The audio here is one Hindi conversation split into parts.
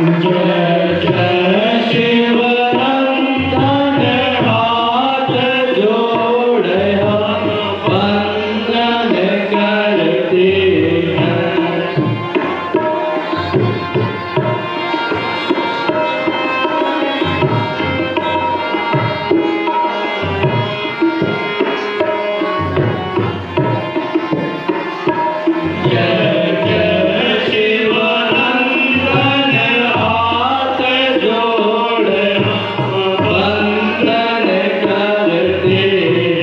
जय शिव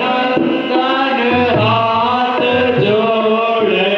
नंदन हाथ जोड़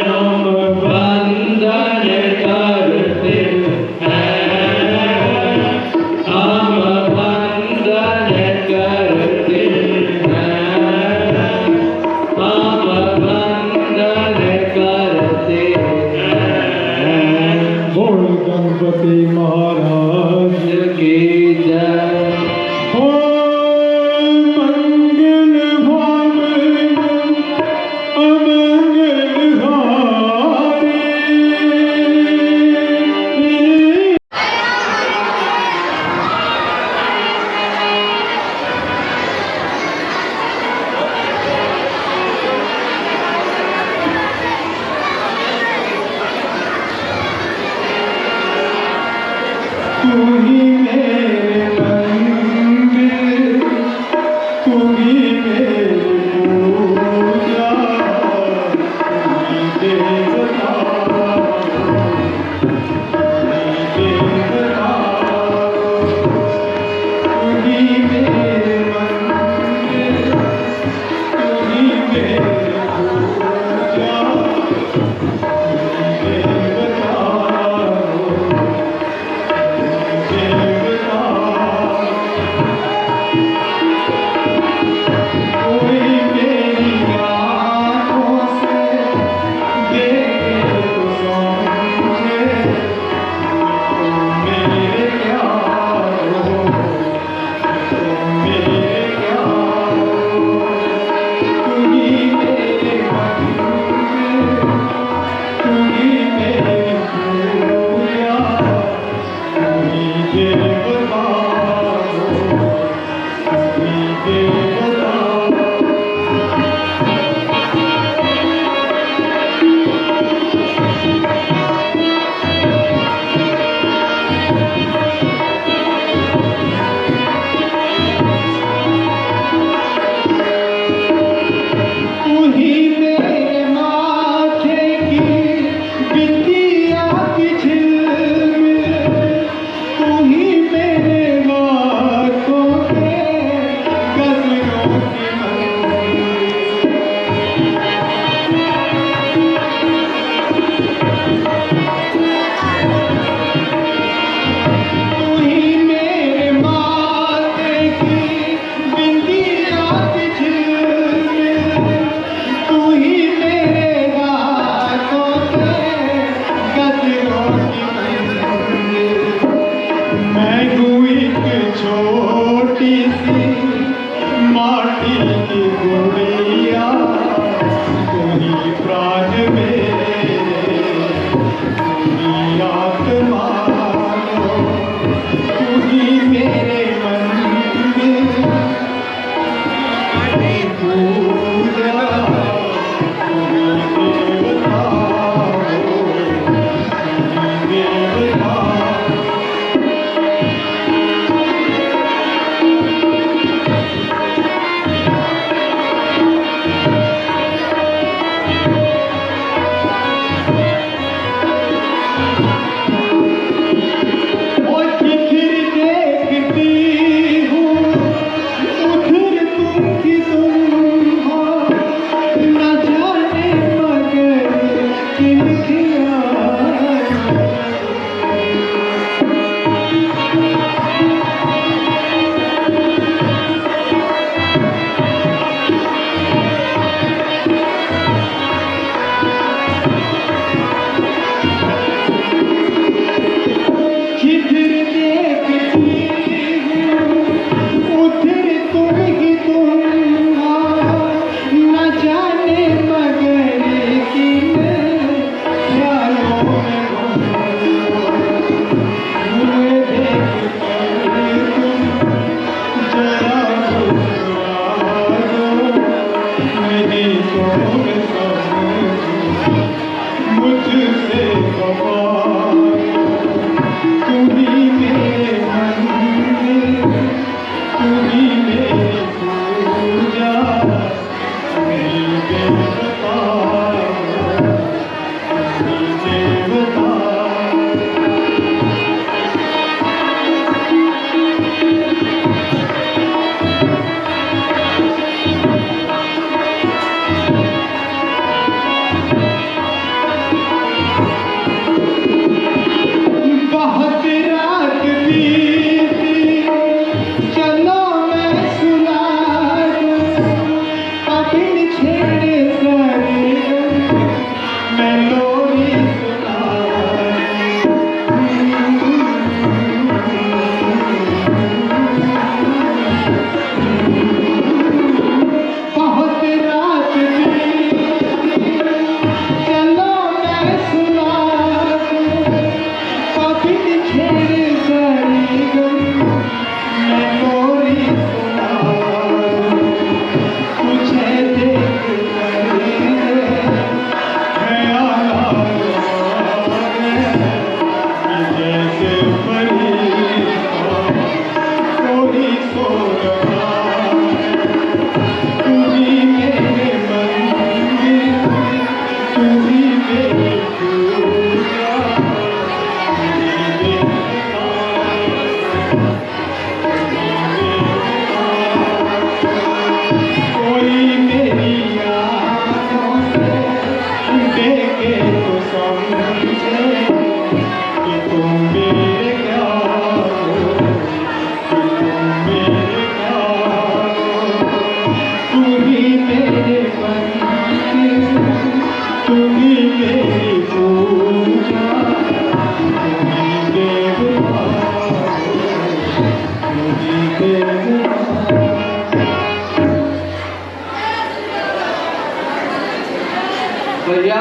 भैया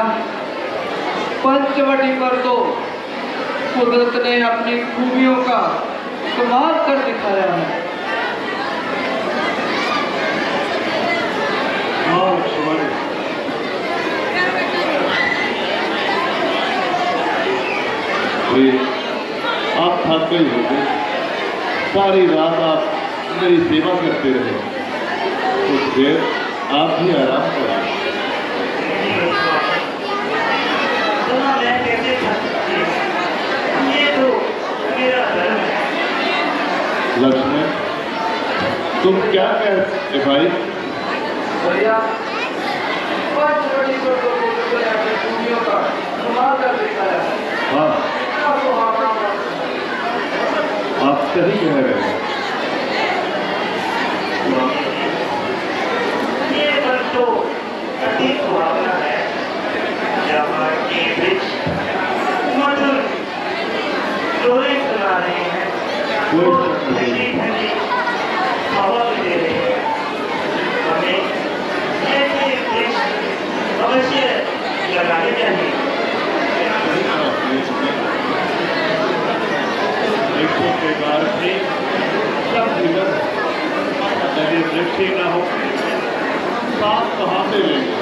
पंचवटी पर तो कुदरत ने अपनी खूबियों का कमाल कर दिखाया है। आप थक गए होंगे, सारी रात आप मेरी सेवा करते रहे, कुछ देर आप भी आराम करें। लक्ष्मण, तुम क्या कहते भाई? भैया पंचवटी पर तो कुदरत ने अपनी खूबियों का कमाल कर दिखाया है। हाँ, आप सही कह रहे हैं। ये वन तो अति सुहावना है, जहाँ के वृक्ष मधुर लोरी सुना रहे हैं, वो ठंडी ठंडी हवा भी दे रहे हैं। हमें ऐसे वृक्ष अवश्य लगाने चाहिए। वृक्षों के कारण से सब जीवन यदि वृक्ष ही न हो, सांस कहाँ से लेंगे?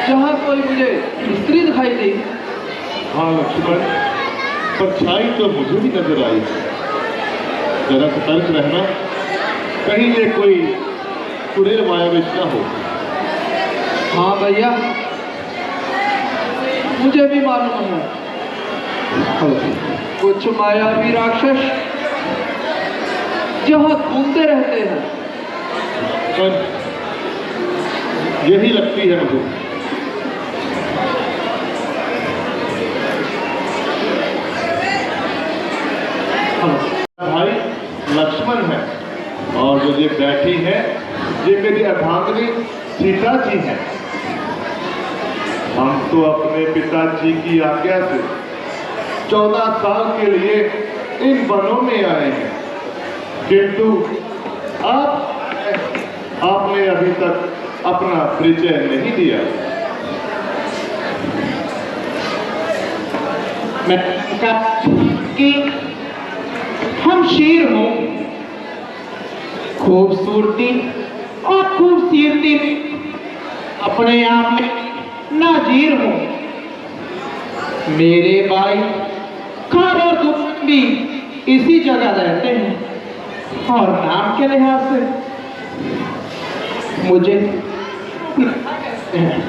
जहाँ कोई मुझे स्त्री दिखाई दी। हाँ लक्ष्मण, परछाई तो मुझे भी नजर आई। जरा सतर्क रहना, कहीं ये कोई चुड़ैल मायाविश न हो। हाँ भैया, मुझे भी मालूम है कुछ मायावी राक्षस जहाँ घूमते रहते हैं। पर यही लगती है मुझे। भाई लक्ष्मण है और जो ये बैठी है ये मेरी अर्धांगिनी सीता जी हैं। हम तो अपने पिताजी की आज्ञा से 14 साल के लिए इन वनों में आए हैं, किंतु आपने अभी तक अपना परिचय नहीं दिया। मैं कहा कि हम शेर हों, खूबसूरती और खूबसूरती अपने आप में नाजीर हो। मेरे भाई खान और दुश्मन भी इसी जगह रहते हैं और नाम के लिहाज से मुझे कहते हैं।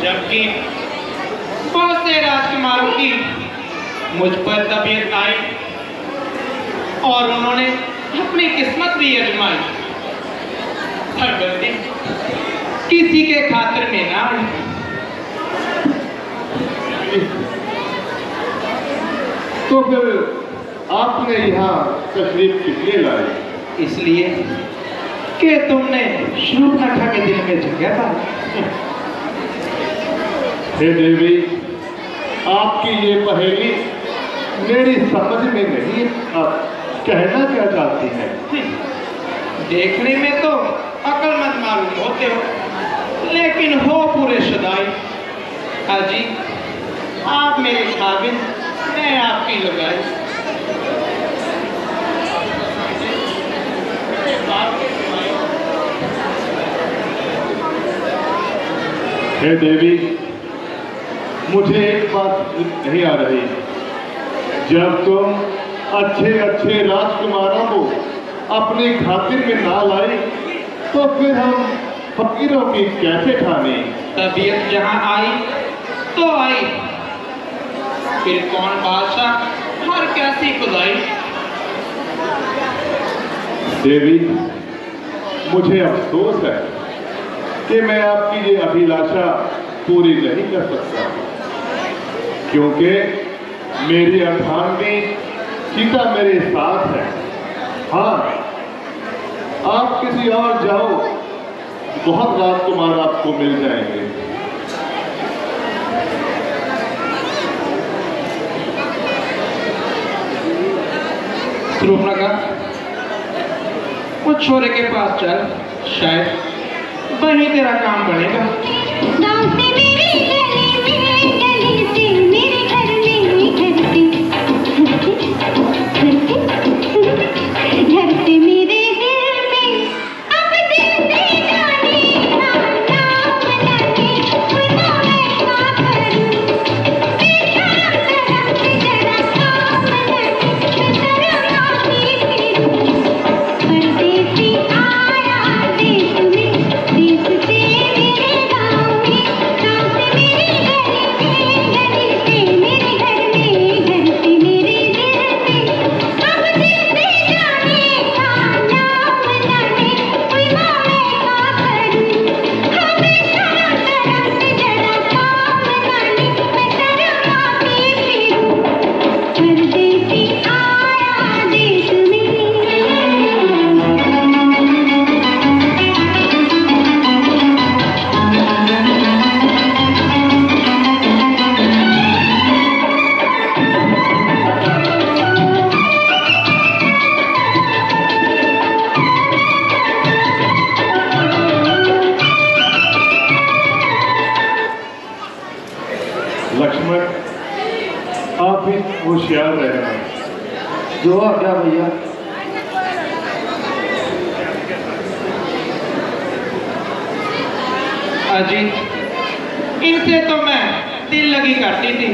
जबकि बहुत से राजकुमारों की मुझ पर तबीयत आई और उन्होंने अपनी किस्मत भी आजमाई, हर बंदे किसी के खातिर में ना आई। तो फिर आपने यहाँ तशरीफ किस लिए लाई? इसलिए कि तुमने शूर्पणखा के दिल में जगह पाई। हे देवी, आपकी ये पहेली मेरी समझ में नहीं। आप कहना क्या चाहती हैं? देखने में तो अक्लमंद मालूम होते हो, लेकिन हो पूरे शुदाई। हाजी, आप मेरे खाबिन, मैं आपकी लुगाई। हे देवी, मुझे एक बात नहीं आ रही। जब तुम अच्छे अच्छे राजकुमारों को अपनी खातिर में ना लाई तो फिर हम फकीरों की कैसे ठाने? तबीयत जहां आई तो आई, फिर कौन बादशाह हर कैसी खुदाई। देवी, मुझे अफसोस है कि मैं आपकी ये अभिलाषा पूरी नहीं कर सकता, क्योंकि मेरी अर्धांगिनी सीता मेरे साथ है। हाँ, आप किसी और जाओ, बहुत राजकुमार आपको मिल जाएंगे। सुरूपनखा, उस छोरे के पास चल, शायद वहीं तेरा काम बनेगा। लक्ष्मण, आप भी होशियार रहना। जो आज्ञा भैया। अजीत, इनसे तो मैं दिल लगी करती थी,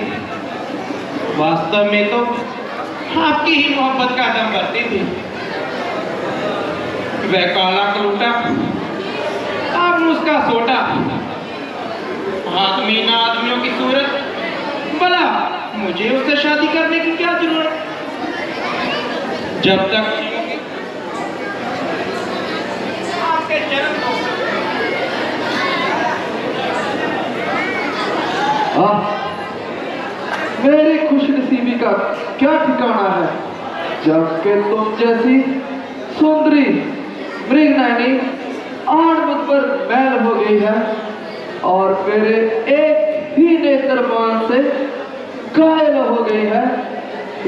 वास्तव में तो आपकी ही मोहब्बत का दम भरती थी। वह काला कलूटा, आप उसका सोटा, आदमी ना आदमियों की सूरत, भला मुझे उससे शादी करने की क्या जरूरत? जब तक आपके जन्म को मेरी खुशनसीबी का क्या ठिकाना है, जबकि तुम जैसी सुंदरी मृगनयनी आड़ मुझ पर मैल हो गई है और मेरे एक ही नेत्रमान से घायल हो गई है।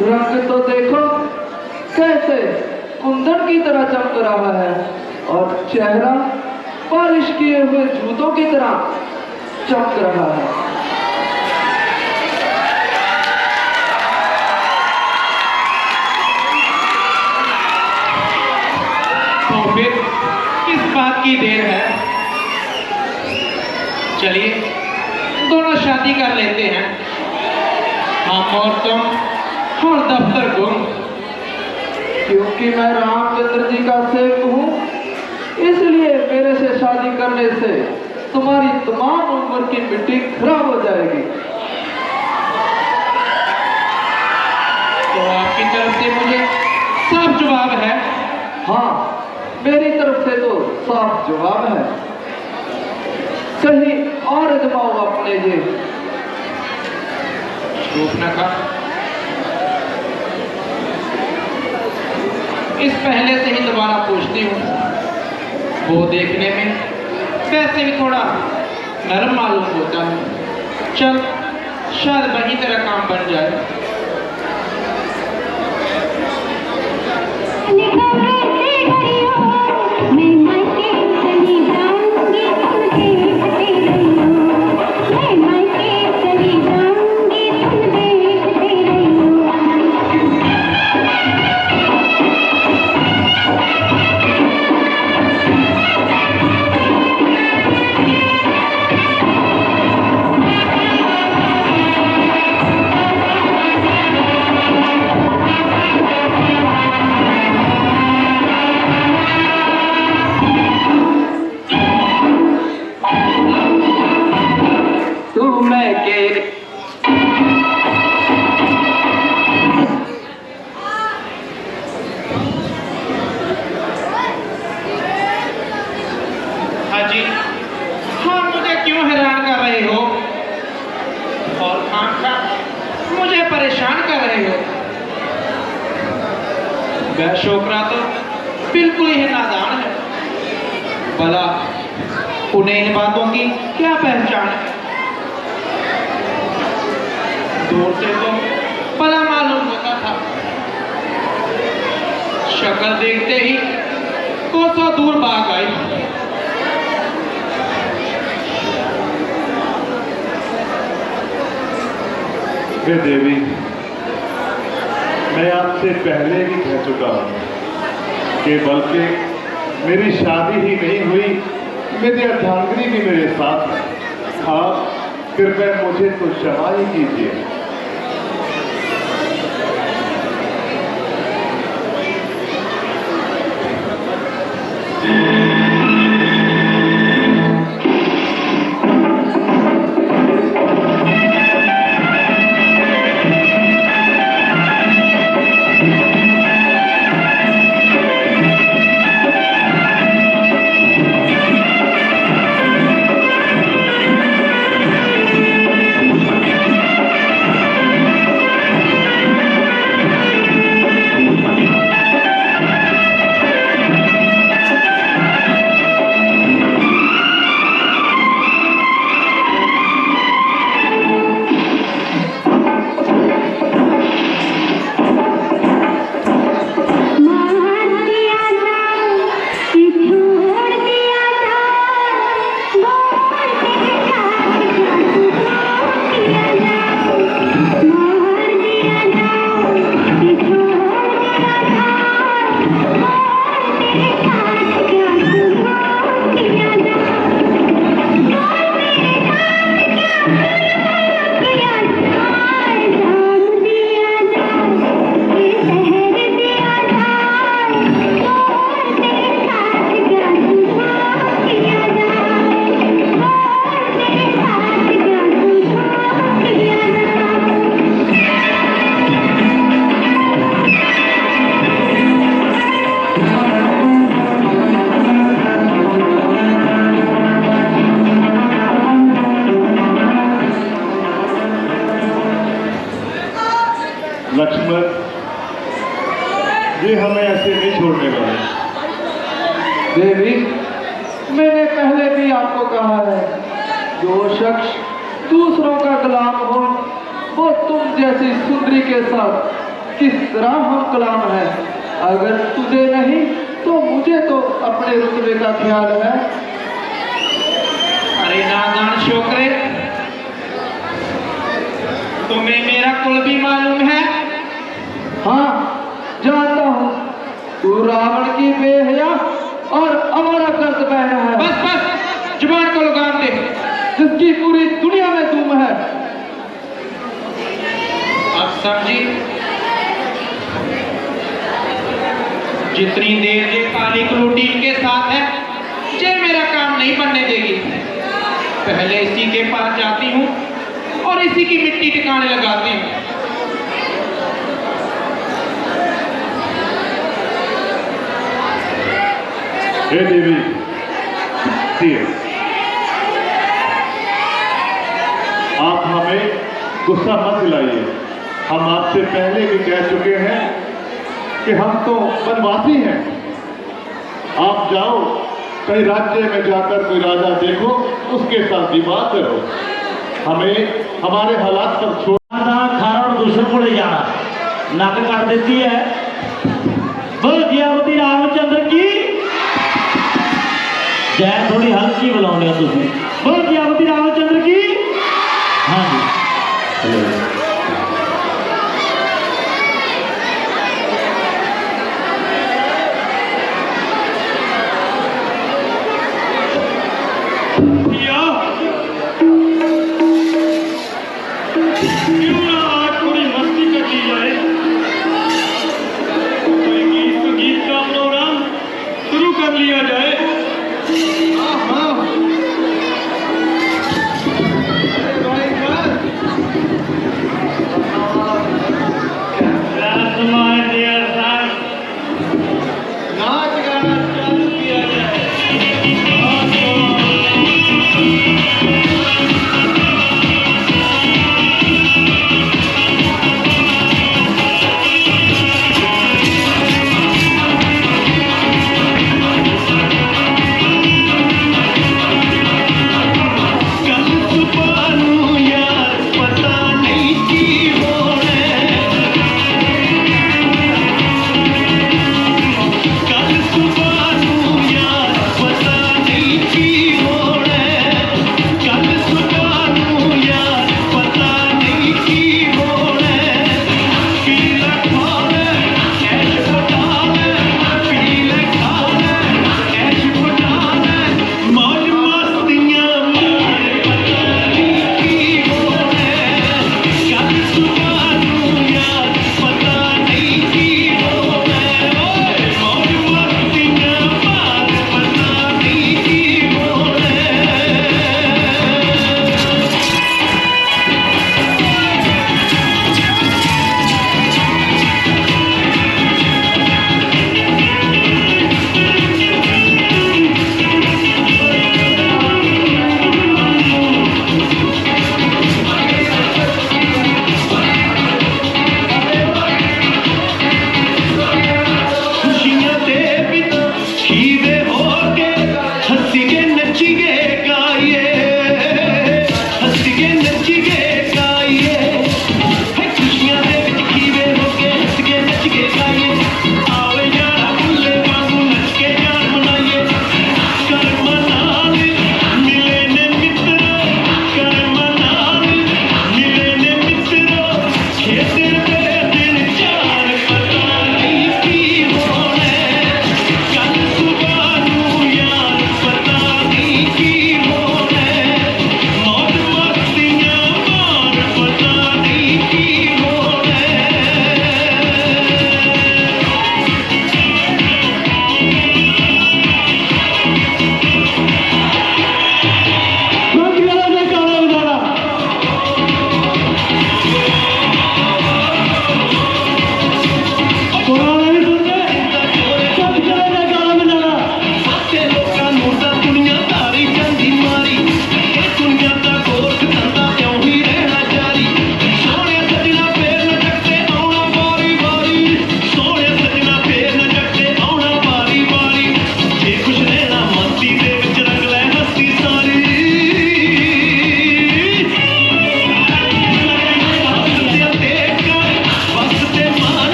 रंग तो देखो कैसे कुंदन की तरह चमक रहा है और चेहरा पालिश किए हुए जूतों की तरह चमक रहा है। तो फिर किस बात की देर है? चलिए दोनों शादी कर लेते हैं, हम और तुम और दफ्तर गुम। क्योंकि मैं रामचंद्र जी का सेवक हूँ, इसलिए मेरे से शादी करने से तुम्हारी तमाम उम्र की मिट्टी खराब हो जाएगी। तो आपकी तरफ से मुझे साफ जवाब है? हाँ, मेरी तरफ से तो साफ जवाब है। कहीं और अजमाओ अपने ये। रूपनखा, इस पहले से ही दोबारा पूछती हूँ, वो देखने में वैसे भी थोड़ा नरम मालूम होता है। चल, शायद वहीं तेरा काम बन जाए। वह छोकरा तो बिल्कुल ही नादान है। भला उन्हें इन बातों की क्या पहचान है? दूर से तो भला मालूम होता था, शक्ल देखते ही कोसों दूर भाग आई। हे देवी, मैं आपसे पहले भी कह चुका हूं कि बल्कि मेरी शादी ही नहीं हुई, मेरी अर्धांगिनी भी मेरे साथ है। आप कृपया मुझे तो क्षमा ही कीजिए। लक्ष्मण, ये हमें ऐसे नहीं छोड़ने वाले। देवी, मैंने पहले भी आपको कहा है, जो शख्स दूसरों का गुलाम हो वो तुम जैसी सुंदरी के साथ किस तरह हम गुलाम है। अगर तुझे नहीं तो मुझे तो अपने रुतबे का ख्याल है। अरे नादान छोकरे, तुम्हें मेरा कुल भी मालूम है? हाँ, जानता हूँ। तू रावण की बेहया और हमारा कर्ज बहना है। बस बस, जुबान को लगाम दे। जिसकी पूरी दुनिया में धूम है। अब समझी, जितनी देर ये काली क्लोटीन के साथ है, ये मेरा काम नहीं बनने देगी। पहले इसी के पास जाती हूँ और इसी की मिट्टी ठिकाने लगाती हूँ। हे देवी, आप हमें गुस्सा मत दिलाइए। हम आपसे पहले भी कह चुके हैं कि हम तो वनवासी हैं। आप जाओ, कई राज्य में जाकर कोई राजा देखो, उसके साथ विवाद करो। हमें हमारे हालात पर छोड़ खाना और दूसरे को ले जाना नक कर देती है। बोल जियावती रामचंद्र की जय। थोड़ी हल्की बुलाओगे तुम। बोल जियावती रामचंद्र की। हाँ जी,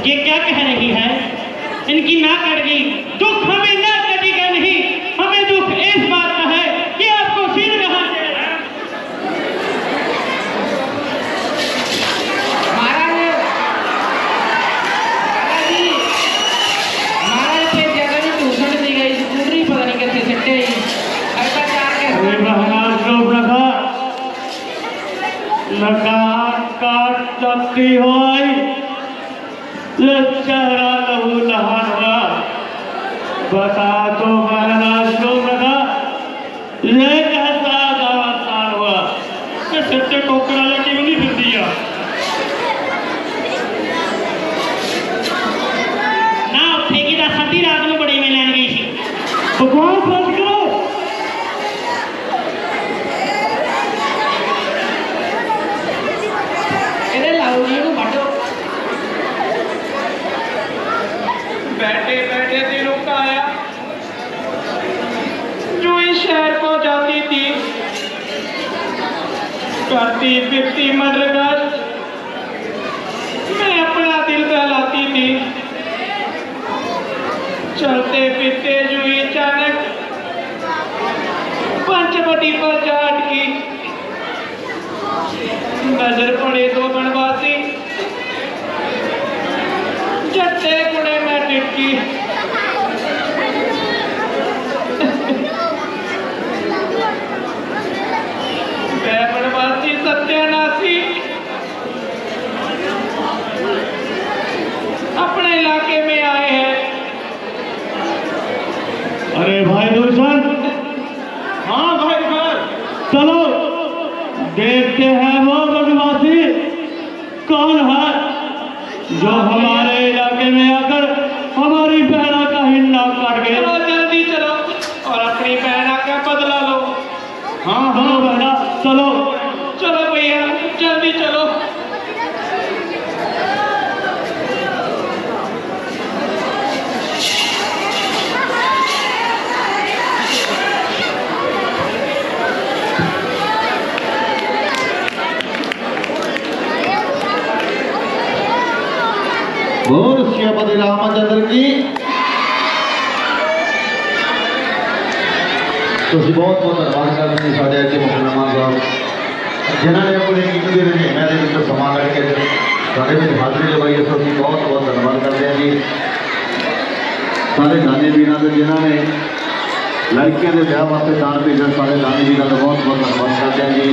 ये क्या कह रही है? इनकी नाक कट गई। दुख हमें ना कटेगा नहीं, हमें दुख इस बात का है कि आपको सिर कहाँ से सकती हो चेहरा लहू लहान हुआ। बता दो महाराज को लगा ये कैसा आसान हुआ कि सच्चे टोकरा लगी नहीं फिर दिया ना उठेगी तो सदी रात में बड़ी में लैन गई थी। बकवास बंद करो। बैठे बैठे दिलों का आया जो इस शहर को जाती थी, करती फिरती मदरगश मैं अपना दिल बहलाती थी। चलते फिरते जो अचानक पंचवटी पर जा अटकी। नजर पड़े दो बनवासी जट्टे कुड़े में टिटकी। मैं बनवासी सत्यानाशी अपने इलाके में आए हैं। अरे भाई रोशन, हाँ भाई भाई, चलो देखते हैं वो बदमाशी कौन है जो हमारे इलाके में आकर हमारी बहना का हिन्ना काट गया। चलो जल्दी चलो और अपनी बहना का बदला लो। हाँ हाँ बहना चलो। चलो भैया जल्दी चलो। बोल श्रीपति रामचंद्र की। ਤੁਸੀਂ ਬਹੁਤ ਬਹੁਤ ਧੰਨਵਾਦ ਕਰਦੇ ਜੀ ਸਾਡੇ ਅੱਜ ਮੁੱਖ ਮਹਿਮਾਨ ਸਾਹਿਬ ਜਿਨ੍ਹਾਂ ਨੇ ਆਪਣੇ ਕੀਮਤੀ ਰੁਝੇਵਿਆਂ ਦੇ ਵਿੱਚ ਸਮਾਂ ਕੱਢ ਕੇ ਸਾਡੇ ਵਿੱਚ ਹਾਜ਼ਰੀ ਲਗਾਈ। ਇਸ ਅਸੀਂ ਬਹੁਤ ਬਹੁਤ ਧੰਨਵਾਦ ਕਰਦੇ ਹਾਂ ਜੀ ਸਾਰੇ ਦਾਨੀ ਵੀਰਾਂ ਦੇ ਜਿਨ੍ਹਾਂ ਨੇ ਲੜਕੀਆਂ ਦੇ ਵਿਆਹ ਵਾਸਤੇ ਦਾਨ ਭੇਜਣ। ਸਾਰੇ ਦਾਨੀ ਵੀਰਾਂ ਦਾ ਬਹੁਤ ਬਹੁਤ ਧੰਨਵਾਦ ਕਰਦੇ ਹਾਂ ਜੀ।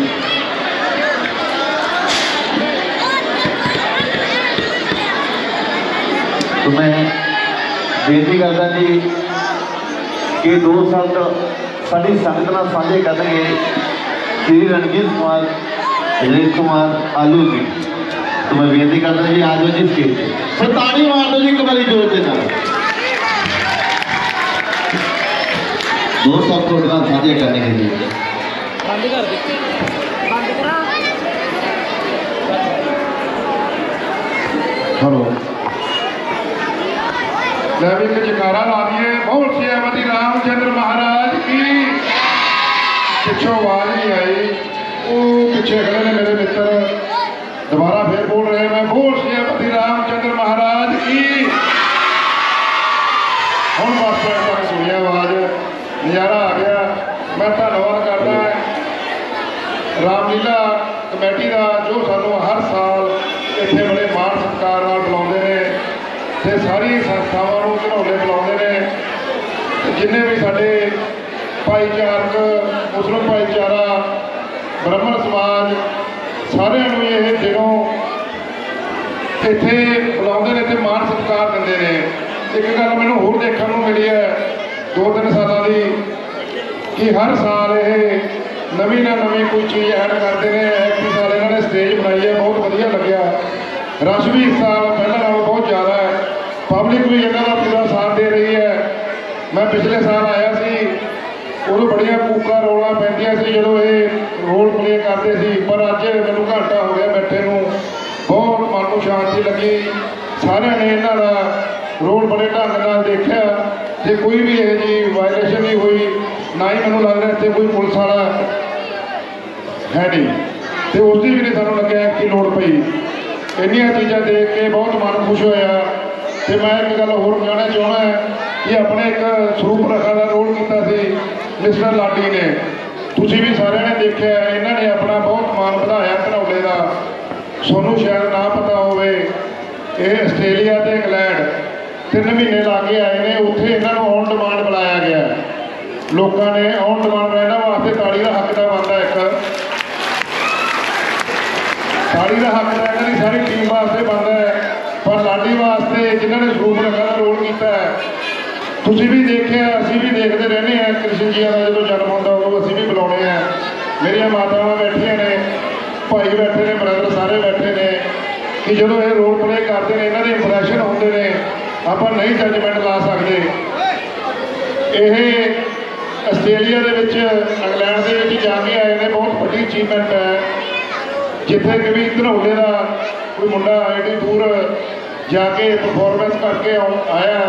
तो मैं बेनती करता जी कि 2 शब्द साड़ी संगत नाल साझे करेंगे श्री रणजीत कुमार अजय कुमार आलू जी। तो मैं बेनती करता जी आ जाओ जी स्टेज पर ताड़ी मार दो जी एक बारी जोर के नाल। 2 शब्द थोड़े नाल साझे करने के लिए बंद कर दे, बंद करा। हेलो मैं भी एक जयकारा ला दिए। बोल श्रीमती रामचंद्र महाराज की। पिछों आवाज नहीं आई, वो पीछे खड़े ने मेरे मित्र दोबारा फिर बोल रहे हैं। मैं बोल श्रीमती रामचंद्र महाराज की। हम बस तक सुनी आवाज, नज़ारा आ गया। मैं धन्यवाद करता रामलीला कमेटी का जो सानू हर साल इतने बड़े मान सत्कार नाल बुलाते हैं ते सारी संस्थावां नूं घनौले बुलाते हैं। जिन्ने भी साडे भाईचारक मुस्लिम भाईचारा ब्राह्मण समाज सारिਆਂ ਨੂੰ ਇਹ ਦਿਨੋਂ ਇੱਥੇ ਬੁਲਾਉਂਦੇ ਨੇ ਤੇ ਮਾਣ ਸਤਿਕਾਰ ਦਿੰਦੇ ਨੇ। ਇੱਕ ਗੱਲ ਮੈਨੂੰ ਹੋਰ ਦੇਖਣ ਨੂੰ ਮਿਲੀ ਹੈ 2-3 ਸਾਲਾਂ ਦੀ ਕਿ ਹਰ ਸਾਲ ਇਹ ਨਵੀਂ ਨਾ ਨਵੀਂ ਕੋਈ ਚੀਜ਼ ਐਡ ਕਰਦੇ ਨੇ। ਇੱਕ ਸਾਲ ਇਹਨਾਂ ਨੇ ਸਟੇਜ ਬਣਾਈ ਹੈ, ਬਹੁਤ ਵਧੀਆ ਲੱਗਿਆ। ਰਸ਼ ਵੀ ਇਸ ਸਾਲ ਪਹਿਲਾਂ ਨਾਲੋਂ ਬਹੁਤ ਜ਼ਿਆਦਾ ਹੈ। ਪਬਲਿਕ ਵੀ ਇਹਨਾਂ ਦਾ ਪੂਰਾ ਸਾਥ ਦੇ ਰਹੀ ਹੈ। ਮੈਂ ਪਿਛਲੇ ਸਾਲ ਆਇਆ ਸੀ, ਉਦੋਂ ਬੜੀਆਂ ਕੂਕਾਂ ਰੌਲਾ ਪੈਂਦੀਆਂ ਸੀ ਜਦੋਂ ਇਹ ਰੋਲ ਪਲੇ ਕਰਦੇ ਸੀ। ਪਰ ਅੱਜ ਮੈਨੂੰ ਘੰਟਾ ਹੋ ਗਿਆ ਬੈਠੇ ਨੂੰ, ਬਹੁਤ ਮਨ ਨੂੰ ਸ਼ਾਂਤੀ ਲੱਗੀ। ਸਾਰਿਆਂ ਨੇ ਇਹਨਾਂ ਦਾ ਰੋਲ ਬੜੇ ਢੰਗ ਨਾਲ ਦੇਖਿਆ ਤੇ ਕੋਈ ਵੀ ਇਹੋ ਜਿਹੀ ਵਾਇਲੇਸ਼ਨ ਨਹੀਂ ਹੋਈ। ਨਾ ਹੀ ਮੈਨੂੰ ਲੱਗ ਰਿਹਾ ਇੱਥੇ ਕੋਈ ਪੁਲਿਸ ਵਾਲਾ ਹੈ ਨਹੀਂ ਤੇ ਉਸ ਦੀ ਵੀ ਨਹੀਂ ਸਾਨੂੰ ਲੱਗਿਆ ਕਿ ਲੋੜ ਪਈ। ਇੰਨੀਆਂ ਚੀਜ਼ਾਂ ਦੇਖ ਕੇ ਬਹੁਤ ਮਨ ਖੁਸ਼ ਹੋਇਆ। ਤੇ ਮੈਂ ਇੱਕ ਗੱਲ ਹੋਰ ਕਹਿਣਾ ਚਾਹੁੰਦਾ ਕਿ ਆਪਣੇ ਇੱਕ ਸਰੂਪ ਰਖਾ ਦਾ ਰੋਲ ਕੀਤਾ ਸੀ ਮਿਸਟਰ ਲਾਡੀ ਨੇ। ਤੁਸੀਂ ਵੀ ਸਾਰਿਆਂ ਨੇ ਦੇਖਿਆ, ਇਹਨਾਂ ਨੇ ਆਪਣਾ ਬਹੁਤ ਮਾਣ ਵਧਾਇਆ ਧਨੌਲੇ ਦਾ। ਤੁਹਾਨੂੰ ਸ਼ਾਇਦ ਨਾ ਪਤਾ ਹੋਵੇ, ਇਹ ਆਸਟ੍ਰੇਲੀਆ ਤੇ ਇੰਗਲੈਂਡ 3 ਮਹੀਨੇ ਲਾ ਕੇ ਆਏ ਨੇ। ਉੱਥੇ ਇਹਨਾਂ ਨੂੰ ਔਨ ਡਿਮਾਂਡ ਬੁਲਾਇਆ ਗਿਆ। ਲੋਕਾਂ ਨੇ ਔਨ ਡਿਮਾਂਡ ਇਹਨਾਂ ਵਾਸਤੇ ਤਾੜੀ ਦਾ ਹੱਕ ਦਾ ਬਣਦਾ। ਇੱਕ ਤਾੜੀ ਦਾ ਹੱਕ ਦਾ ਇਹਨਾਂ ਦੀ ਸਾਰੀ ਟੀਮ ਵਾਸਤੇ ਬਣਦਾ ਹੈ, ਪਰ ਲਾਡੀ ਵਾਸਤੇ ਜਿਨ੍ਹਾਂ ਨੇ ਸਰੂਪ ਰਖਾ ਦਾ ਰੋਲ ਕੀਤਾ ਹੈ, ਤੁਸੀਂ ਵੀ ਦੇਖਿਆ, ਅਸੀਂ ਵੀ ਦੇਖਦੇ ਰਹਿੰਦੇ ਹਾਂ। ਕ੍ਰਿਸ਼ਨ ਜੀ ਦਾ ਜਦੋਂ ਜਨਮ ਹੁੰਦਾ ਉਦੋਂ ਅਸੀਂ ਵੀ ਬੁਲਾਉਂਦੇ ਹਾਂ। ਮੇਰੀਆਂ ਮਾਤਾਵਾਂ ਬੈਠੀਆਂ ਨੇ, ਭਾਈ ਬੈਠੇ ਨੇ, ਬ੍ਰਦਰ ਸਾਰੇ ਬੈਠੇ ਨੇ, ਕਿ ਜਦੋਂ ਇਹ ਰੋਲ ਪਲੇ ਕਰਦੇ ਨੇ ਇਹਨਾਂ ਦੇ ਇੰਪਰੈਸ਼ਨ ਹੁੰਦੇ ਨੇ, ਆਪਾਂ ਨਹੀਂ ਜੱਜਮੈਂਟ ਲਾ ਸਕਦੇ। ਇਹ ਆਸਟ੍ਰੇਲੀਆ ਦੇ ਵਿੱਚ, ਇੰਗਲੈਂਡ ਦੇ ਵਿੱਚ ਜਾ ਕੇ ਆਏ ਨੇ, ਬਹੁਤ ਵੱਡੀ ਅਚੀਵਮੈਂਟ ਹੈ। ਜਿੱਥੇ ਕਿ ਵੀ ਧਨੌਲੇ ਦਾ ਕੋਈ ਮੁੰਡਾ ਐਡੀ ਦੂਰ ਜਾ ਕੇ ਪਰਫਾਰਮੈਂਸ ਕਰਕੇ ਆਇਆ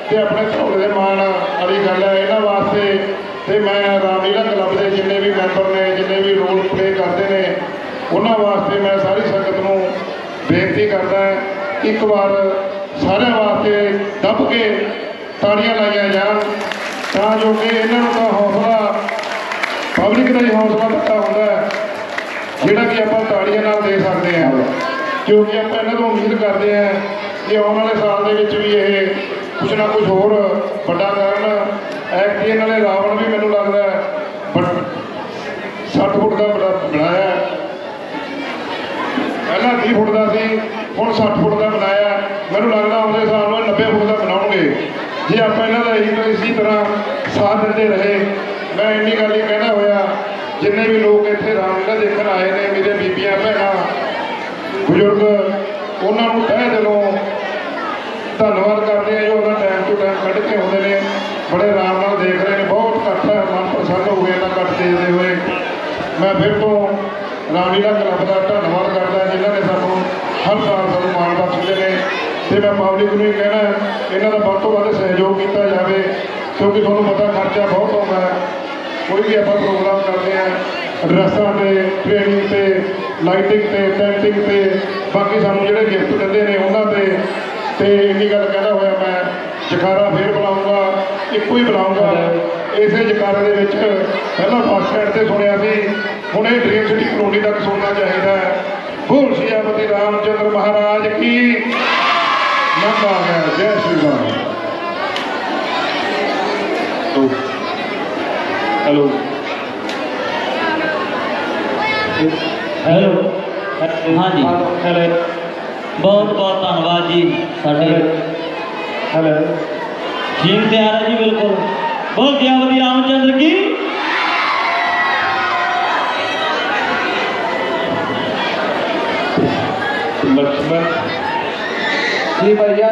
ਤੇ ਆਪਣੇ ਧਨੌਲੇ ਦੇ ਮਾਣ ਵਾਲੀ ਗੱਲ ਹੈ ਇਹਨਾਂ ਵਾਸਤੇ। ਤੇ ਮੈਂ ਰਾਮਲੀਲਾ ਕਲੱਬ ਦੇ ਜਿੰਨੇ ਵੀ ਮੈਂਬਰ ਨੇ, ਜਿੰਨੇ ਵੀ ਰੋਲ ਪਲੇ ਕਰਦੇ ਨੇ, ਉਹਨਾਂ ਵਾਸਤੇ ਮੈਂ ਸਾਰੀ ਸੰਗਤ ਨੂੰ ਬੇਨਤੀ ਕਰਦਾ ਇੱਕ ਵਾਰ ਸਾਰਿਆਂ ਵਾਸਤੇ ਦੱਬ ਕੇ ਤਾੜੀਆਂ ਲਾਈਆਂ ਜਾਣ, ਤਾਂ ਜੋ ਕਿ ਇਹਨਾਂ ਨੂੰ ਤਾਂ ਹੌਸਲਾ, ਪਬਲਿਕ ਦਾ ਹੀ ਹੌਸਲਾ ਦਿੱਤਾ ਹੁੰਦਾ ਹੈ ਜਿਹੜਾ ਕਿ ਆਪਾਂ ਤਾੜੀਆਂ ਨਾਲ ਦੇ ਸਕਦੇ ਹਾਂ। ਕਿਉਂਕਿ ਆਪਾਂ ਇਹਨਾਂ ਤੋਂ ਉਮੀਦ ਕਰਦੇ ਹਾਂ ਕਿ ਆਉਣ ਵਾਲੇ ਸਾਲ ਦੇ ਵਿੱਚ ਵੀ ਇਹ ਕੁਛ ਨਾ ਕੁਛ ਹੋਰ ਵੱਡਾ ਕਰਨ। ਐਕਟੀ ਇਹਨਾਂ ਨੇ ਰਾਵਣ ਵੀ ਮੈਨੂੰ ਲੱਗਦਾ 60 ਫੁੱਟ ਦਾ ਬਣਾਇਆ, ਪਹਿਲਾਂ 30 ਫੁੱਟ ਦਾ ਸੀ, ਹੁਣ 60 ਫੁੱਟ ਦਾ ਬਣਾਇਆ। ਮੈਨੂੰ ਲੱਗਦਾ ਆਉਂਦੇ ਸਾਲ ਨੂੰ 90 ਫੁੱਟ ਦਾ ਬਣਾਉਣਗੇ ਜੇ ਆਪਾਂ ਇਹਨਾਂ ਦਾ ਇसी ਤਰ੍ਹਾਂ ਸਾਥ ਦਿੰਦੇ ਰਹੇ। ਮੈਂ ਇੰਨੀ ਗੱਲ ਹੀ ਕਹਿਣਾ ਹੋਇਆ, ਜਿੰਨੇ ਵੀ ਲੋਕ ਇੱਥੇ ਰਾਮਲੀਲਾ ਦੇਖਣ ਆਏ ਨੇ, ਮੇਰੇ ਬੀਬੀਆਂ ਭੈਣਾਂ ਬਜ਼ੁਰਗ, ਉਹਨਾਂ ਨੂੰ ਤਹਿ ਦਿਲੋਂ ਧੰਨਵਾਦ ਕਰਦੇ ਆ ਜੋ ਉਹਦਾ ਟਾਈਮ ਟੂ ਟਾਈਮ ਕੱਢ ਕੇ ਆਉਂਦੇ ਨੇ, ਬੜੇ ਆਰਾਮ ਨਾਲ ਦੇਖ ਰਹੇ ਨੇ। ਬਹੁਤ ਇਕੱਠ ਹੈ, ਮਨ ਪ੍ਰਸੰਨ ਹੋ ਗਿਆ ਇਹਨਾਂ ਇਕੱਠ ਦੇਖਦੇ ਹੋਏ। ਮੈਂ ਫਿਰ ਤੋਂ ਰਾਮਲੀਲਾ ਕਲੱਬ ਦਾ ਧੰਨਵਾਦ ਕਰਦਾ ਜਿਨ੍ਹਾਂ ਨੇ ਸਾਨੂੰ ਹਰ ਸਾਲ ਸਾਨੂੰ ਮਾਣ ਬਖਸ਼ਦੇ ਨੇ। ਤੇ ਮੈਂ ਪਬਲਿਕ ਨੂੰ ਵੀ ਕਹਿਣਾ ਇਹਨਾਂ ਦਾ ਵੱਧ ਤੋਂ ਵੱਧ ਸਹਿਯੋਗ ਕੀਤਾ ਜਾਵੇ, ਕਿਉਂਕਿ ਤੁਹਾਨੂੰ ਪਤਾ ਖਰਚਾ ਬਹੁਤ ਆਉਂਦਾ ਹੈ। ਕੋਈ ਵੀ ਆਪਾਂ ਪ੍ਰੋਗਰਾਮ ਕਰਦੇ ਹਾਂ, ਡਰੈਸਾਂ 'ਤੇ, ਟ੍ਰੇਨਿੰਗ 'ਤੇ, ਲਾਈਟਿੰਗ 'ਤੇ, ਟੈਂਟਿੰਗ 'ਤੇ, ਬਾਕੀ ਸਾਨੂੰ ਜਿਹੜੇ ਗਿਫਟ ਦਿੰਦੇ ਨੇ ਉਹਨਾਂ 'ਤੇ। ਤੇ ਇੰਨੀ ਗੱਲ ਕਹਿਣਾ ਹੋਇਆ, ਮੈਂ ਜਕਾਰਾ ਫੇਰ ਬੁਲਾਊਂਗਾ, ਇੱਕੋ ਹੀ ਬੁਲਾਊਂਗਾ। ਇਸੇ ਜਕਾਰੇ ਦੇ ਵਿੱਚ ਪਹਿਲਾਂ ਬੱਸ ਸਟੈਂਡ 'ਤੇ ਸੁਣਿਆ ਸੀ, ਹੁਣ ਇਹ ਡ੍ਰੀਮ ਸਿਟੀ ਕਲੋਨੀ ਤੱਕ ਸੁਣਨਾ ਚਾਹੀਦਾ ਹੈ। ਬੋਲ ਸਿਆਪਤੀ ਰਾਮਚੰਦਰ ਮਹਾਰਾਜ ਕੀ ਨੰਦ ਆ ਗਿਆ। ਜੈ ਸ਼੍ਰੀ ਰਾਮ। हेलो ਹੈਲੋ हाँ जी ਹੈਲੋ बहुत बहुत धन्यवाद जी साढ़े ਹੈਲੋ ठीक तैयार है जी बिल्कुल। बोल सियापति रामचंद्र की। लक्ष्मण जी भैया,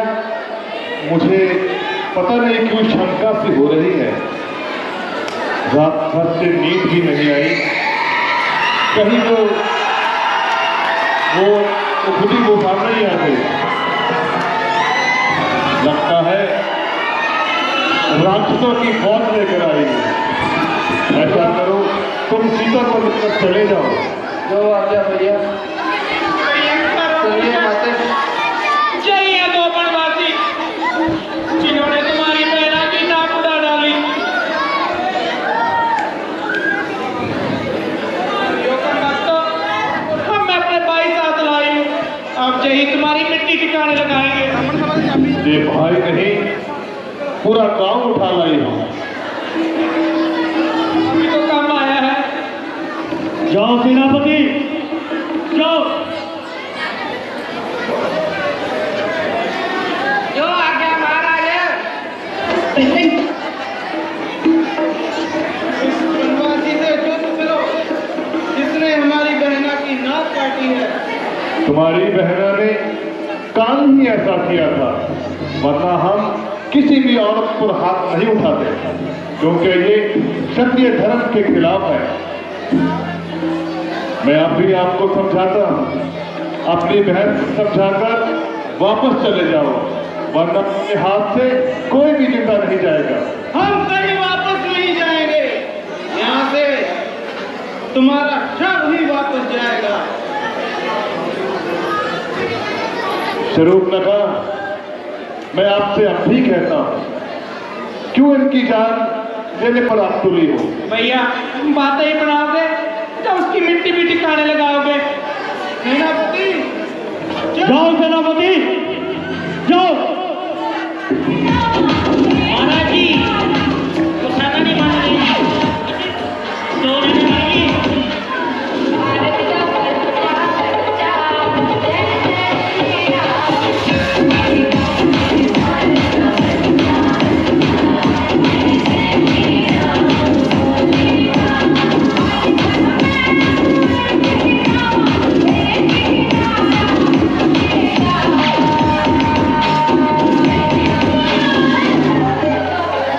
मुझे पता नहीं क्यों शंका सी हो रही है। रात भर से नींद भी नहीं आई, कहीं तो वो खुद ही बुखार नहीं आ गई। लगता है राक्षसों की फौज लेकर आई है। ऐसा करो, तुम सीता को लेकर चले जाओ। जो आज्ञा भैया। चलिए माते। जय दो बनवासी जिन्होंने तुम्हारी बहना की नाक उड़ा डाली। हम मैं अपने भाई साथ लाई हूँ, अब यही तुम्हारी मिट्टी ठिकाने लगाएंगे। ये भाई नहीं, पूरा गांव उठा लाई हूँ। अभी तो काम आया है। जाओ सेनापति जाओ। जो आज्ञा महाराज। बनवासी से युद्ध करो जिसने हमारी बहना की नाक काटी है। तुम्हारी बहना ने कान ही ऐसा किया था, वरना हम किसी भी औरत पर हाथ नहीं उठाते, क्योंकि ये क्षत्रिय धर्म के खिलाफ है। मैं अभी आपको समझाता हूँ, अपनी बहन को समझाकर वापस चले जाओ, वरना अपने हाथ से कोई भी जिंदा नहीं जाएगा। हम कहीं वापस नहीं जाएंगे, यहाँ से तुम्हारा शव ही वापस जाएगा। स्वरूप नगा, मैं आपसे अब भी कहता हूं, क्यों इनकी जान देने पर आप तुली हो? भैया बातें ही बनाओगे तो उसकी मिट्टी भी ठिकाने लगाओगे। सेनापति जाओ सेनापति जाओ। महाराज जी तो खाना नहीं बन रही तो नहीं बनेगी।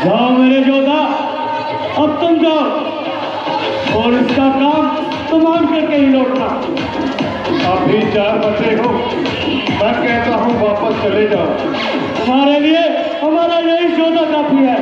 जाओ मेरे योद्धा, अब तुम जाओ और इसका काम तमाम करके ही लौटना। आप भी 4 बचे हो, मैं कहता हूं वापस चले जाओ। तुम्हारे लिए हमारा यही योद्धा काफी है।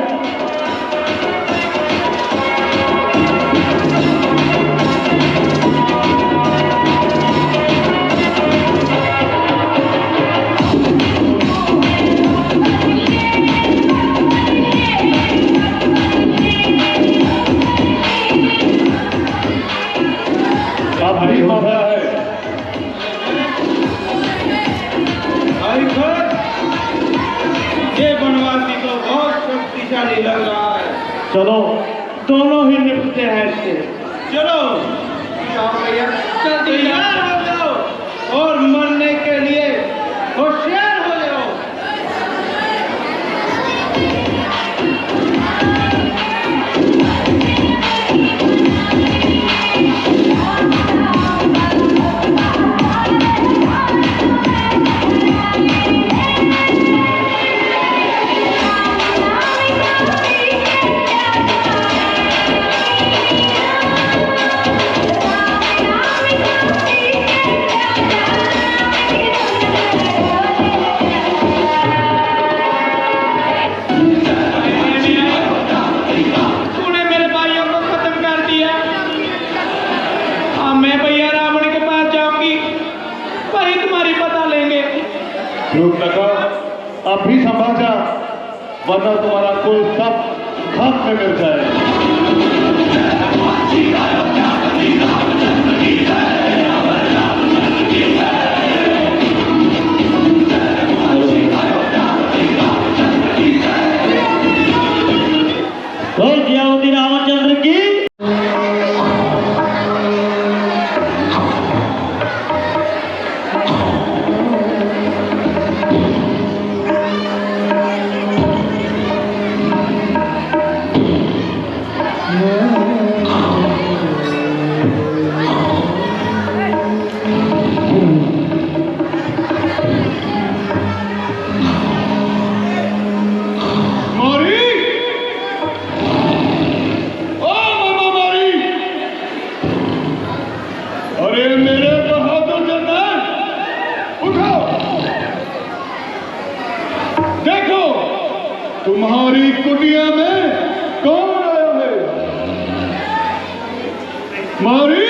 आप भी मामला है। भाई भक्त, ये बनवासी तो बहुत शक्तिशाली लग रहा है। चलो दोनों ही निपटते हैं इससे। चलो भैया तैयार हो जाओ और मरने के लिए होशियार हो जाओ। तूने मेरे भाइयों को खत्म कर दिया। मैं भैया रावण के पास जाऊंगी, वही तुम्हारी पता लेंगे। रूप लगा, आप भी संभाल जा, वरना तुम्हारा कुल सब खाक में मिल जाए। बोल जियाउद्दीन रामचंद्र की। मारी, ओ मामा मारी, अरे मेरे बहादुर जनरल, उठो, देखो तुम्हारी कुटिया में कौन आया है? मारी,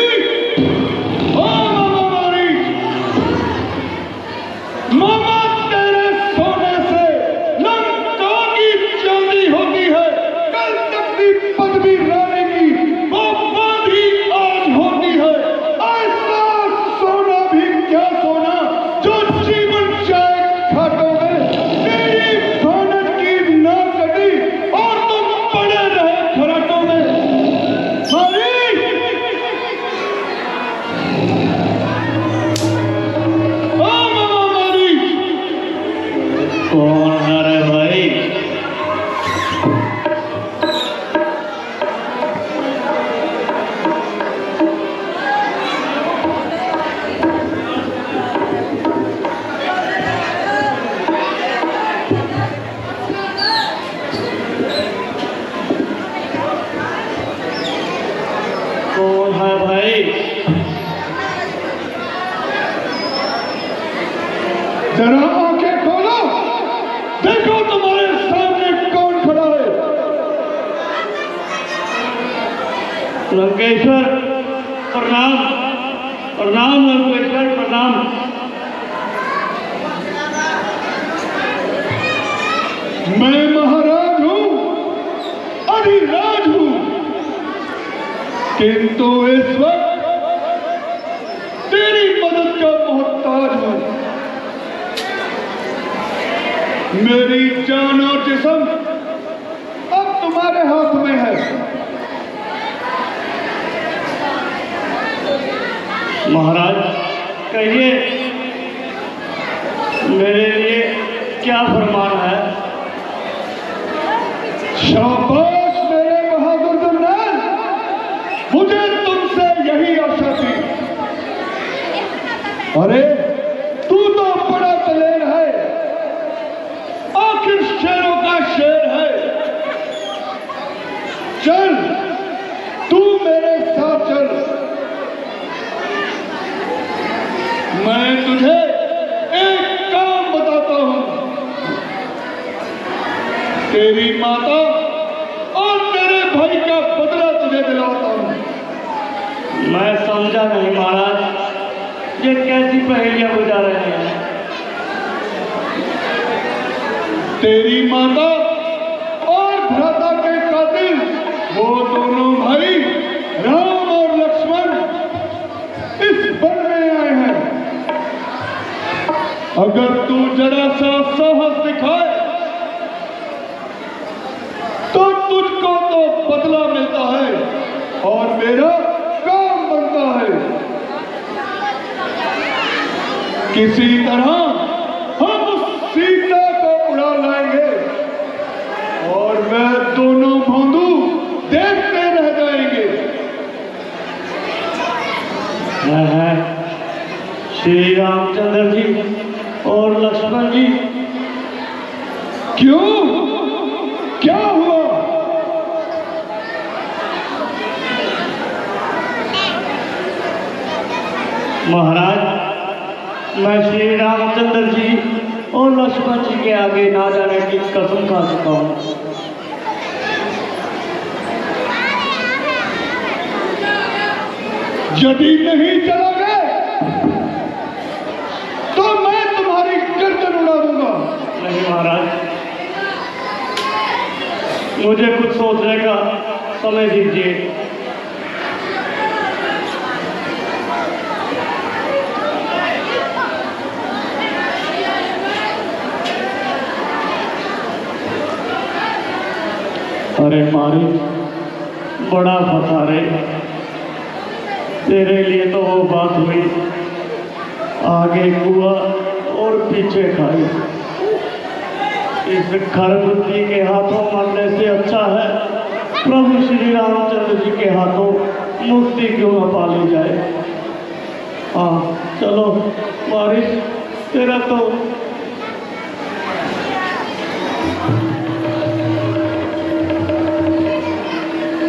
ओ मामा मारी, मामा तेरे सोने से लंका की चांदी होती है, कल तक की पदवी रानी की वो बांधी आज होती है। ऐसा सोना भी क्या सोना जो जीवन चाहे खाटों में तेरी मेहनत की ना कटी और तुम पड़े रहे खराटों में। मारी, ओ मामा मारी, कौन है रे भाई? कौन है भाई? जरा आंखें खोलो, देखो तुम्हारे सामने कौन खड़ा है। लंकेश्वर प्रणाम, प्रणाम लंकेश्वर प्रणाम। मैं महाराज हूं, अधिराज हूं, किंतु इस वक्त तेरी मदद का मोहताज हूं। मेरी जान और जिस्म अब तुम्हारे हाथ में है। महाराज कहिए मेरे लिए क्या फरमान है? शाबाश मेरे बहादुर जनरल, मुझे तुमसे यही आशा थी। अरे तू तो बड़ा दलेर है, आखिर शेरों का शेर है। चल तू मेरे साथ चल, मैं तुझे एक काम बताता हूं। तेरी माता और तेरे भाई का बदला तुझे दिलाता हूं। मैं समझा नहीं महाराज, ये कैसी पहेलियां बुझा रहे हैं? तेरी माता और भ्राता के कातिल वो दोनों भाई राम और लक्ष्मण इस वन में आए हैं। अगर तू जरा सा साहस दिखाए तो तुझको तो बदला मिलता है और मेरा काम बनता है। किसी तरह हम उस सीता को उड़ा लाएंगे और वह दोनों भोंदू देखते रह जाएंगे। है श्री रामचंद्र जी और लक्ष्मण जी। क्यों, क्या हुआ? महाराज मैं श्री रामचंद्र जी और लक्ष्मण जी के आगे ना जाने की कसम खा चुका हूँ। यदि नहीं चलोगे तो मैं तुम्हारी गर्दन उड़ा दूंगा। नहीं महाराज, मुझे कुछ सोचने का समय दीजिए। अरे मारी बड़ा फंसा रे, तेरे लिए तो वो बात हुई, आगे कुआ और पीछे खाई। इस खरबुद्धी के हाथों मरने से अच्छा है प्रभु श्री रामचंद्र जी के हाथों मुक्ति क्यों न पाली जाए। हाँ चलो बारिश, तेरा तो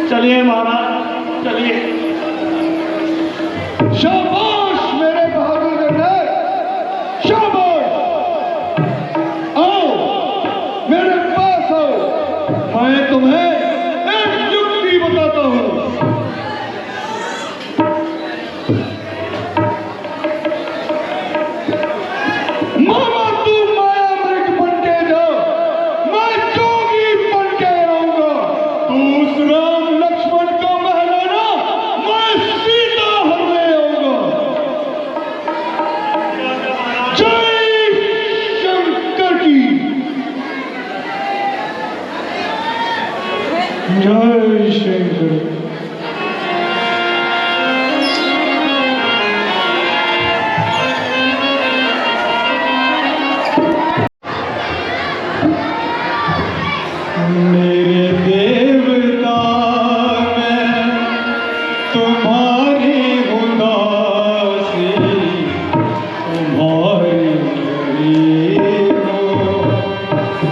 चलिए महाराज चलिए। शाबाश मेरे बहादुर जनरल, शाबाश। आओ मेरे पास आओ, मैं तुम्हें एक युक्ति बताता हूं। मामा तू माया मृग बन के जा, मैं जोगी बन के आऊंगा। तू उस राम लक्ष्मण को महलाना, मैं सीता हरने आऊंगा। जय शंकर की जय शंकर। मेरे देवता मैं तुम्हारी उदासी, तुम्हारी गरीब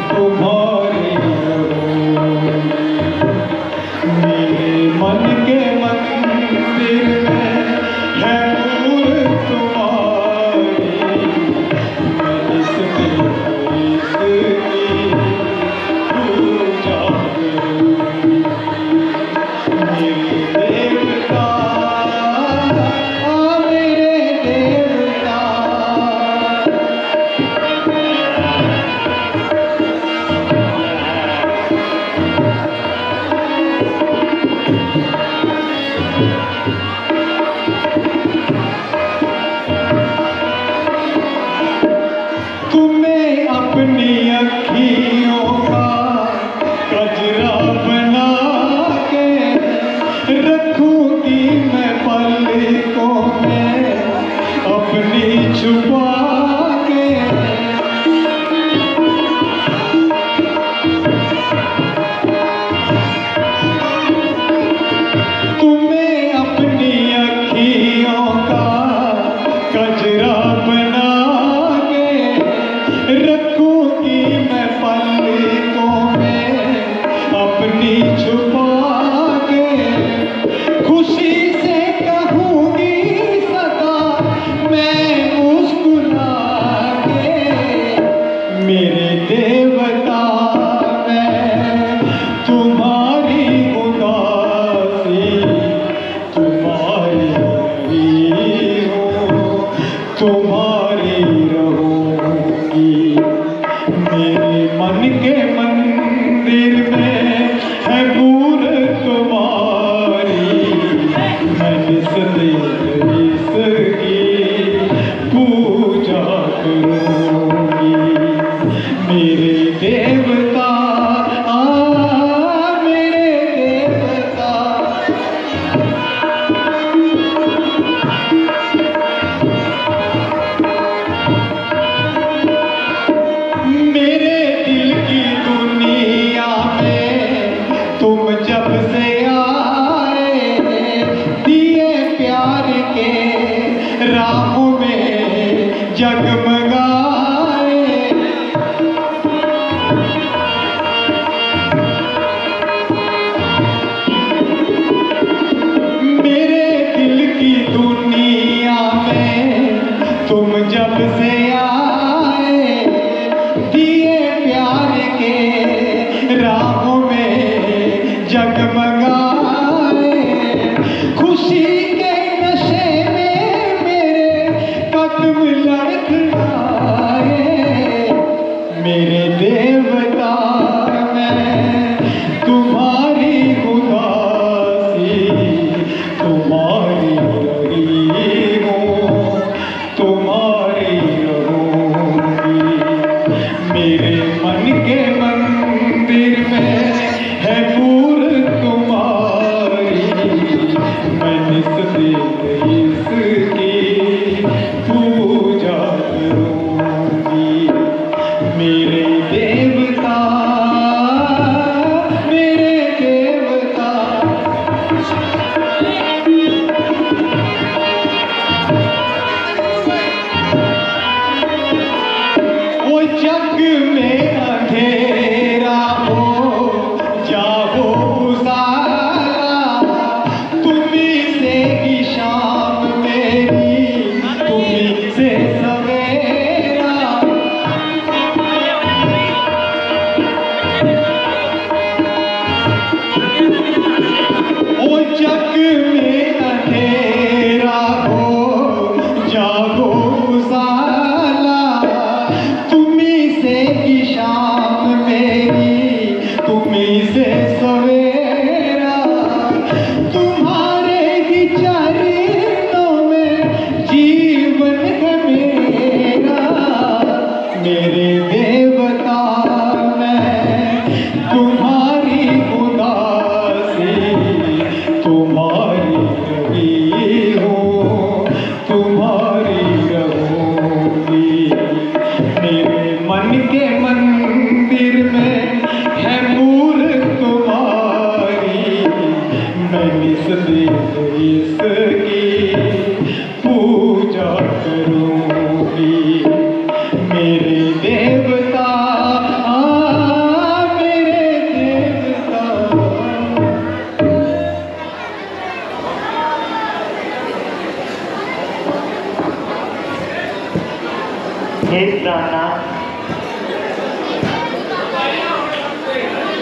तुम्हारी मेरे मन के मंदिर में है नूर तुम्हारी, मैं इसमें इसकी पूजा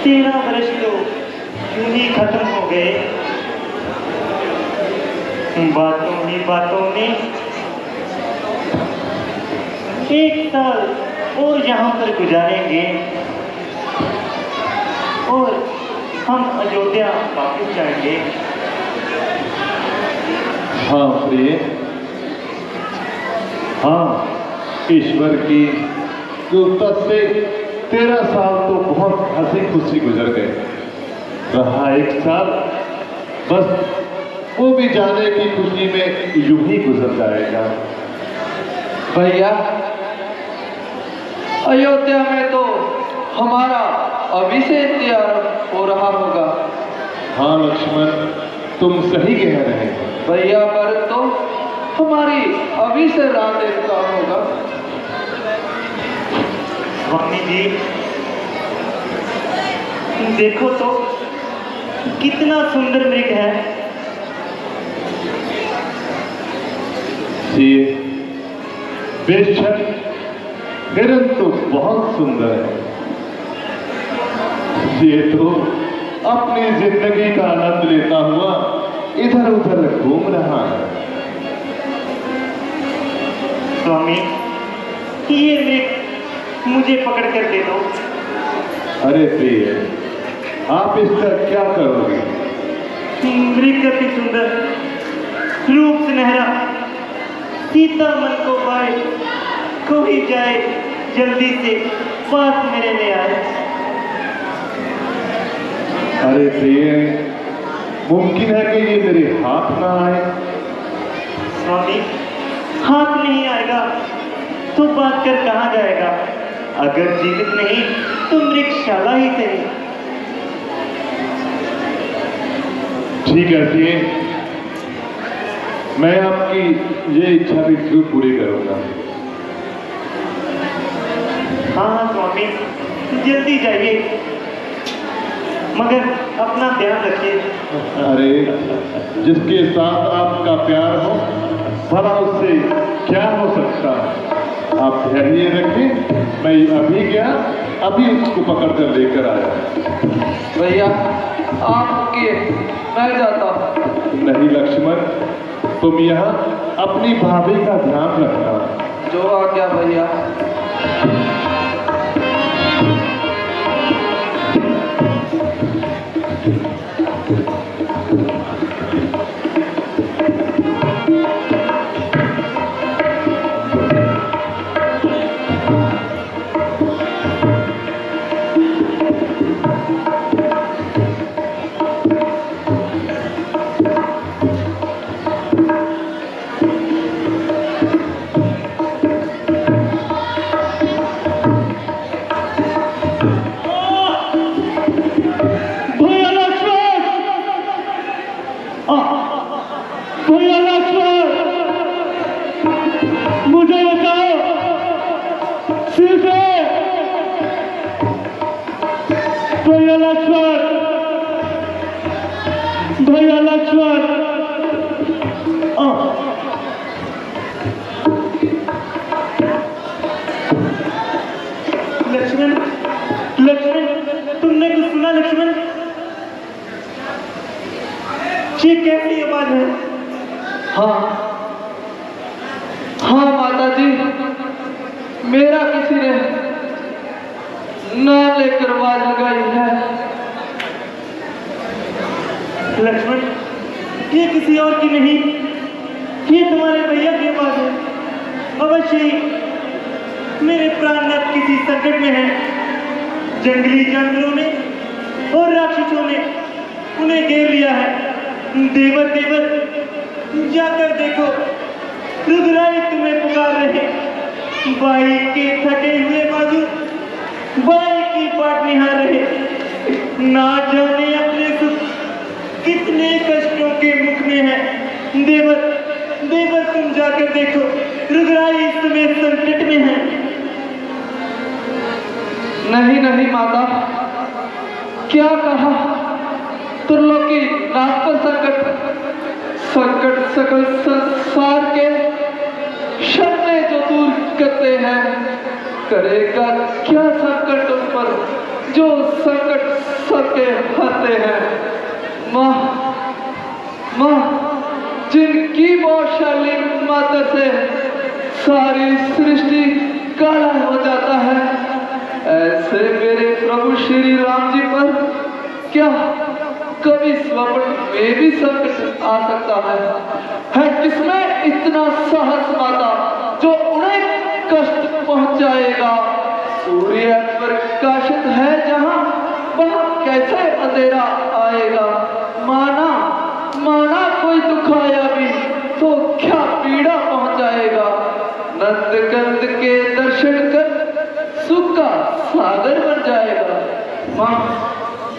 13 वर्ष तो यूं ही खत्म हो गए। बातों ही बातों में 1 साल और यहाँ पर गुजारेंगे और हम अयोध्या वापस जाएंगे। हाँ प्रिय, हाँ, ईश्वर की कृपा से 13 साल तो बहुत हंसी खुशी गुजर गए। रहा 1 साल, बस वो भी जाने की खुशी में यूं ही गुजर जाएगा। भैया, अयोध्या में तो हमारा अभी से इंतजार हो रहा होगा। हाँ लक्ष्मण, तुम सही कह रहे हैं। भैया, पर तो हमारी अभी से राह देखता होगा। स्वामी जी, देखो तो कितना सुंदर मृग है। ये बेशक हिरन तो बहुत सुंदर है। ये तो अपनी जिंदगी का आनंद लेता हुआ इधर उधर घूम रहा है। स्वामी, ये मृग मुझे पकड़ कर दे दो। अरे प्रिय, आप इसका क्या करोगे? मृग अति सुंदर, रूप सुनहरा, सीता मन को पाए, कोई जाए जल्दी से पास मेरे ले आए। अरे प्रिय, मुमकिन है कि ये मेरे हाथ ना आए? स्वामी, हाथ नहीं आएगा तो बात कर कहाँ जाएगा? अगर जीवित नहीं तो मृगशाला ही सही। ठीक है प्रिय, मैं आपकी ये इच्छा भी जरूर पूरी करूंगा। हाँ स्वामी, जल्दी जाइए, मगर अपना ध्यान रखिए। अरे, जिसके साथ आपका प्यार हो भला उससे क्या हो सकता है? आप धैर्य रखें, मैं अभी गया, अभी उसको पकड़ कर लेकर आया। भैया, आप रुकिए, मैं जाता हूँ। नहीं लक्ष्मण, तुम यहाँ अपनी भाभी का ध्यान रखना। जो आज्ञा भैया। लक्ष्मण, लक्ष्मण, तुमने कुछ सुना? लक्ष्मण, ये कैसी आवाज है? हाँ हाँ माता जी, मेरा किसी ने नाम लेकर आवाज लगाई है। लक्ष्मण, ये किसी और की नहीं, ये तुम्हारे भैया की आवाज है। अवश्य ही मेरे प्राणनाथ किसी संकट में हैं। जंगली जानवरों ने और राक्षसों ने उन्हें घेर लिया है। देवर, देवर, जाकर देखो, रुद्राई तुम्हें पुकार रहे। बाई के थके हुए बाजू बाई की बाट निहार रहे। ना जाने अपने सुख कितने कष्टों के मुख में है। देवर, देवर, तुम जाकर देखो, रुद्राई इस समय संकट में है। नहीं नहीं माता, क्या कहा? त्रिलोकी नाथ पर संकट, संकट सकल संसार के शर्में जो दूर करते हैं, करेगा क्या संकट उन पर जो संकट के हंसते हैं। माँ माँ जिनकी मौशाली माता से सारी सृष्टि काला हो जाता है, ऐसे मेरे प्रभु श्री राम जी पर क्या कभी स्वप्न में भी संकट आ सकता है किसमें इतना साहस माता जो उन्हें कष्ट पहुंचाएगा? सूर्य प्रकाशित है जहां वहां कैसे अंधेरा आएगा? माना माना कोई दुख आया भी तो क्या पीड़ा पहुंचाएगा? नंदकंद के दर्शन कर सुख का सागर बन जाएगा। माँ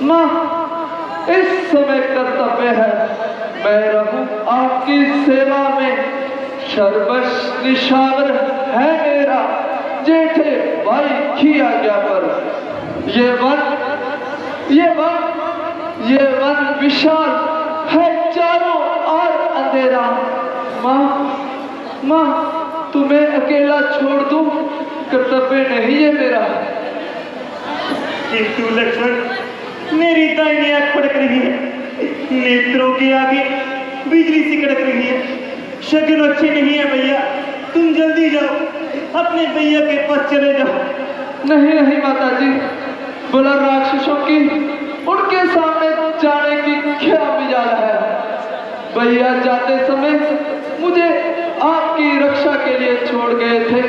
माँ इस समय कर्तव्य है मैं रहूं आपकी सेवा में। सर्वस्व निशावर है मेरा जेठे भाई की आज्ञा पर। ये वन विशाल है चारों ओर अंधेरा। माँ तुम्हें अकेला छोड़ दूं कर्तव्य नहीं है मेरा। किंतु लक्ष्मण मेरी दाहिनी आंख फड़क रही है, नेत्रों के आगे बिजली सी कड़क रही है। शगुन अच्छे नहीं है भैया, तुम जल्दी जाओ अपने भैया के पास चले जाओ। नहीं माता जी, बोला राक्षसों की उनके सामने जाने की क्या मिजाल है? भैया जाते समय मुझे आपकी रक्षा के लिए छोड़ गए थे।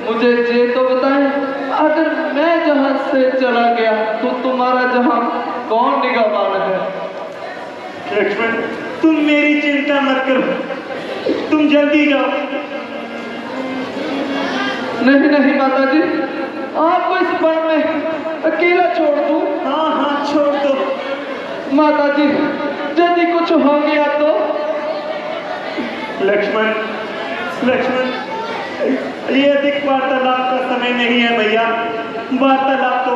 मुझे ये तो बताएं, अगर मैं जहां से चला गया तो तुम्हारा जहां कौन निगाहबान है? लक्ष्मण तुम मेरी चिंता मत करो, तुम जल्दी जाओ। नहीं माता जी, आपको इस वन में अकेला छोड़ दूं? हाँ छोड़ दो। माता जी यदि कुछ हो गया तो? लक्ष्मण ये अधिक वार्तालाप का समय नहीं है भैया, वार्तालाप तो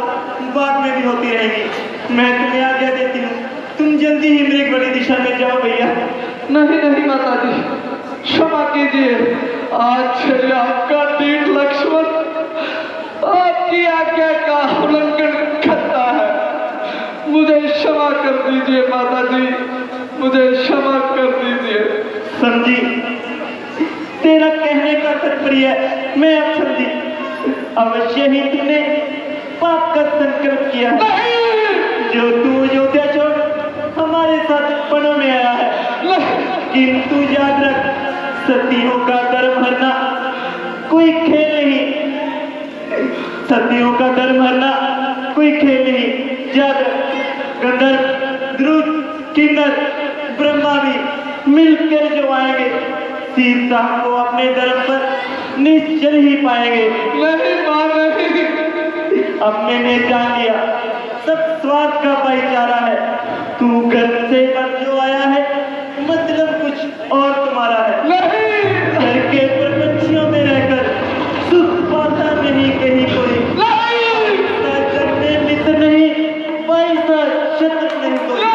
बाद में भी होती रहेगी। मैं तुम्हें आज्ञा देती हूँ, तुम जल्दी ही मेरी बड़ी दिशा में जाओ भैया। नहीं माता जी, क्षमा कीजिए, आज आपका दीन लक्ष्मण आपकी आज्ञा का उल्लंघन करता है। मुझे क्षमा कर दीजिए माता जी, मुझे क्षमा कर दीजिए। समझी, तेरा कहने का तात्पर्य मैं अब समझी। अवश्य ही तूने पाप का संकल्प किया है, जो तू अयोध्या छोड़ हमारे साथ वनों में आया है। किंतु याद रख, सतियों का धर्म हरना कोई खेल नहीं, सतियों का धर्म हरना कोई खेल नहीं। याद रख, गंधर्व, ध्रुव, किन्नर, ब्रह्मा भी मिलकर जो आएंगे सीता को अपने धर्म पर निश्चय ही पाएंगे। नहीं मां नहीं, अब मैंने जान लिया सब स्वार्थ का भाईचारा है। तू घर से मत जो आया है मतलब कुछ और तुम्हारा है। नहीं घर के प्रपंचियों में रहकर सुख पाता नहीं कहीं कोई। घर में मित्र नहीं, पैसा शत्रु नहीं कोई।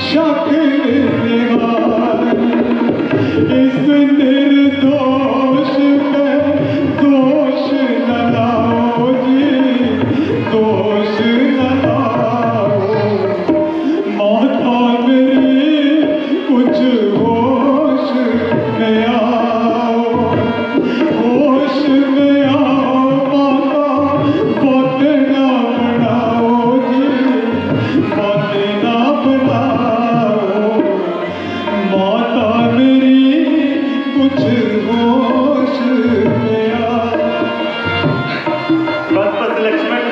शक निहारी इस निर्दोष पे दोष न लाओ जी, दोष न लाओ। माता मेरी कुछ होश में आओ, होश में आओ माता, बात ना बनाओ जी, बात ना बनाओ। माता मेरी कुछ होश में आओ। बस बस लक्ष्मण,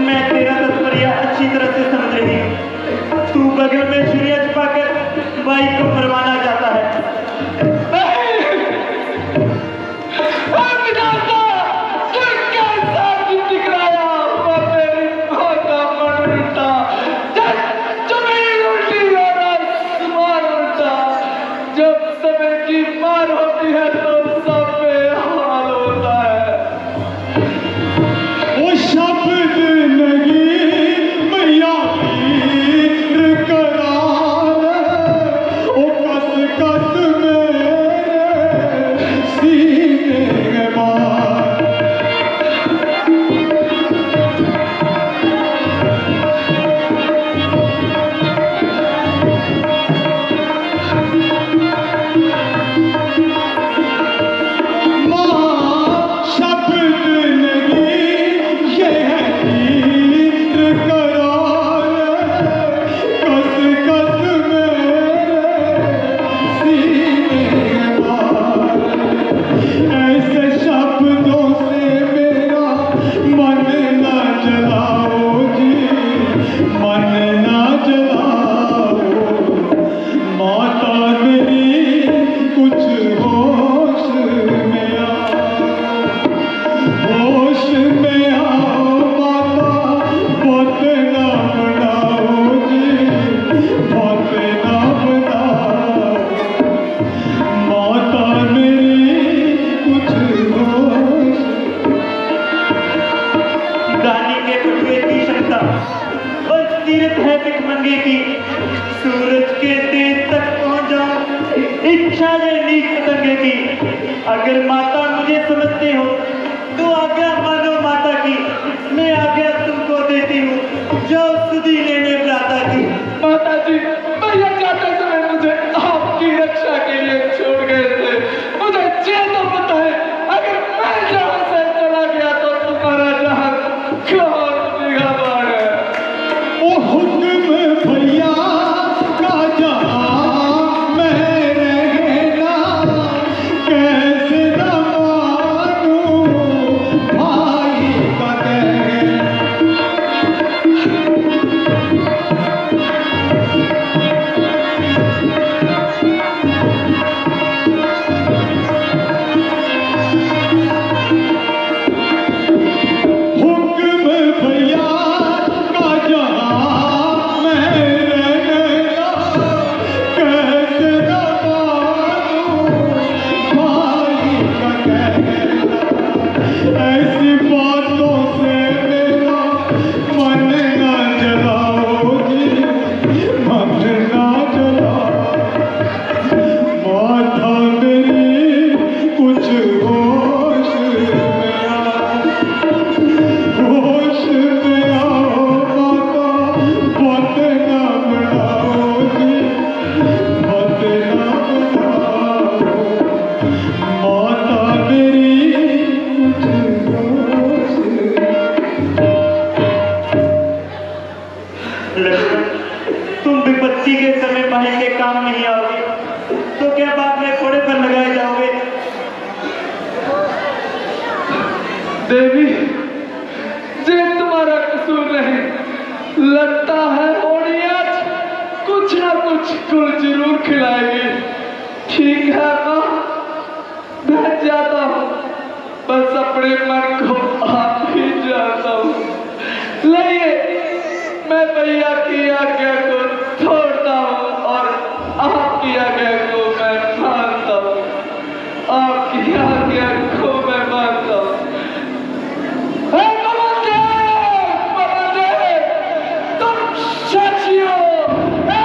मैं तेरा तात्पर्य अच्छी तरह से समझ रही हूँ। तू बगल में छुरिया छुपाकर भाई को मरवाना चाहता है। जब समय की मार होती है तो सब बेहाल होता है। वो शब्द लगी मैया पीर करार, ओ कस कस मेरे सीने मार। माँ शब्द लगी ये है तीर करार, कस कस मेरे सीने मार। ऐसे शब्दों से मेरा मन ना जलाओ जी, मन ना जलाओ। माता मेरी कुछ होश में आओ, होश में आओ माता, बात ना बनाओ जी, बात ना बनाओ। माता मेरी कुछ होश। दानी के बटुए की क्षमता और तीरथ है भिखमंगे की। सूरज के तेज तक पहुंच जाऊं, इच्छा है नीच पतंगे की। अगर माता मुझे समझते हो तो आज्ञा मानो माता की, मैं आज्ञा तुमको देती हूँ, जाओ सुधी लेने भ्राता की। माता जी, भैया जाते समय मुझे आपकी रक्षा के लिए छोड़ गए थे। मुझे चैन तो पता है, अगर मैं जहां से चला गया तो तुम्हारा जहां कौन निगाह है। ओ हुक्म भैया का जहां मैं रहना, कैसे न मानूं भाई का कहना। हुक्म भैया का जहां मैं रहना, कैसे न मानूं भाई का कहना। ऐसी बातों से मेरा मन ना जलाओ जी, मन ना जलाओ। माता मेरी कुछ होश में आओ, होश में आओ माता, बात ना बनाओ जी, बात ना बनाओ। माता मेरी कुछ होश में। लक्ष्मण, तुम विपत्ति के समय भाई के काम नहीं आओगे तो क्या बाद में घोड़े पर लगाए जाओगे? देवी, ये तुम्हारा कसूर नहीं। लगता है होड़ी आज कुछ ना कुछ गुल जरूर खिलाएगी। ठीक है माँ, मैं जाता हूँ, बस अपने मन को आप ही जाता हूँ। लाइए, मैं भैया की आज्ञा को छोड़ता हूँ और आपकी आज्ञा को मैं मानता हूँ। आपकी आज्ञा को मैं मानता हूँ। हे बलदेव, बलदेव, तुम सच हो। हे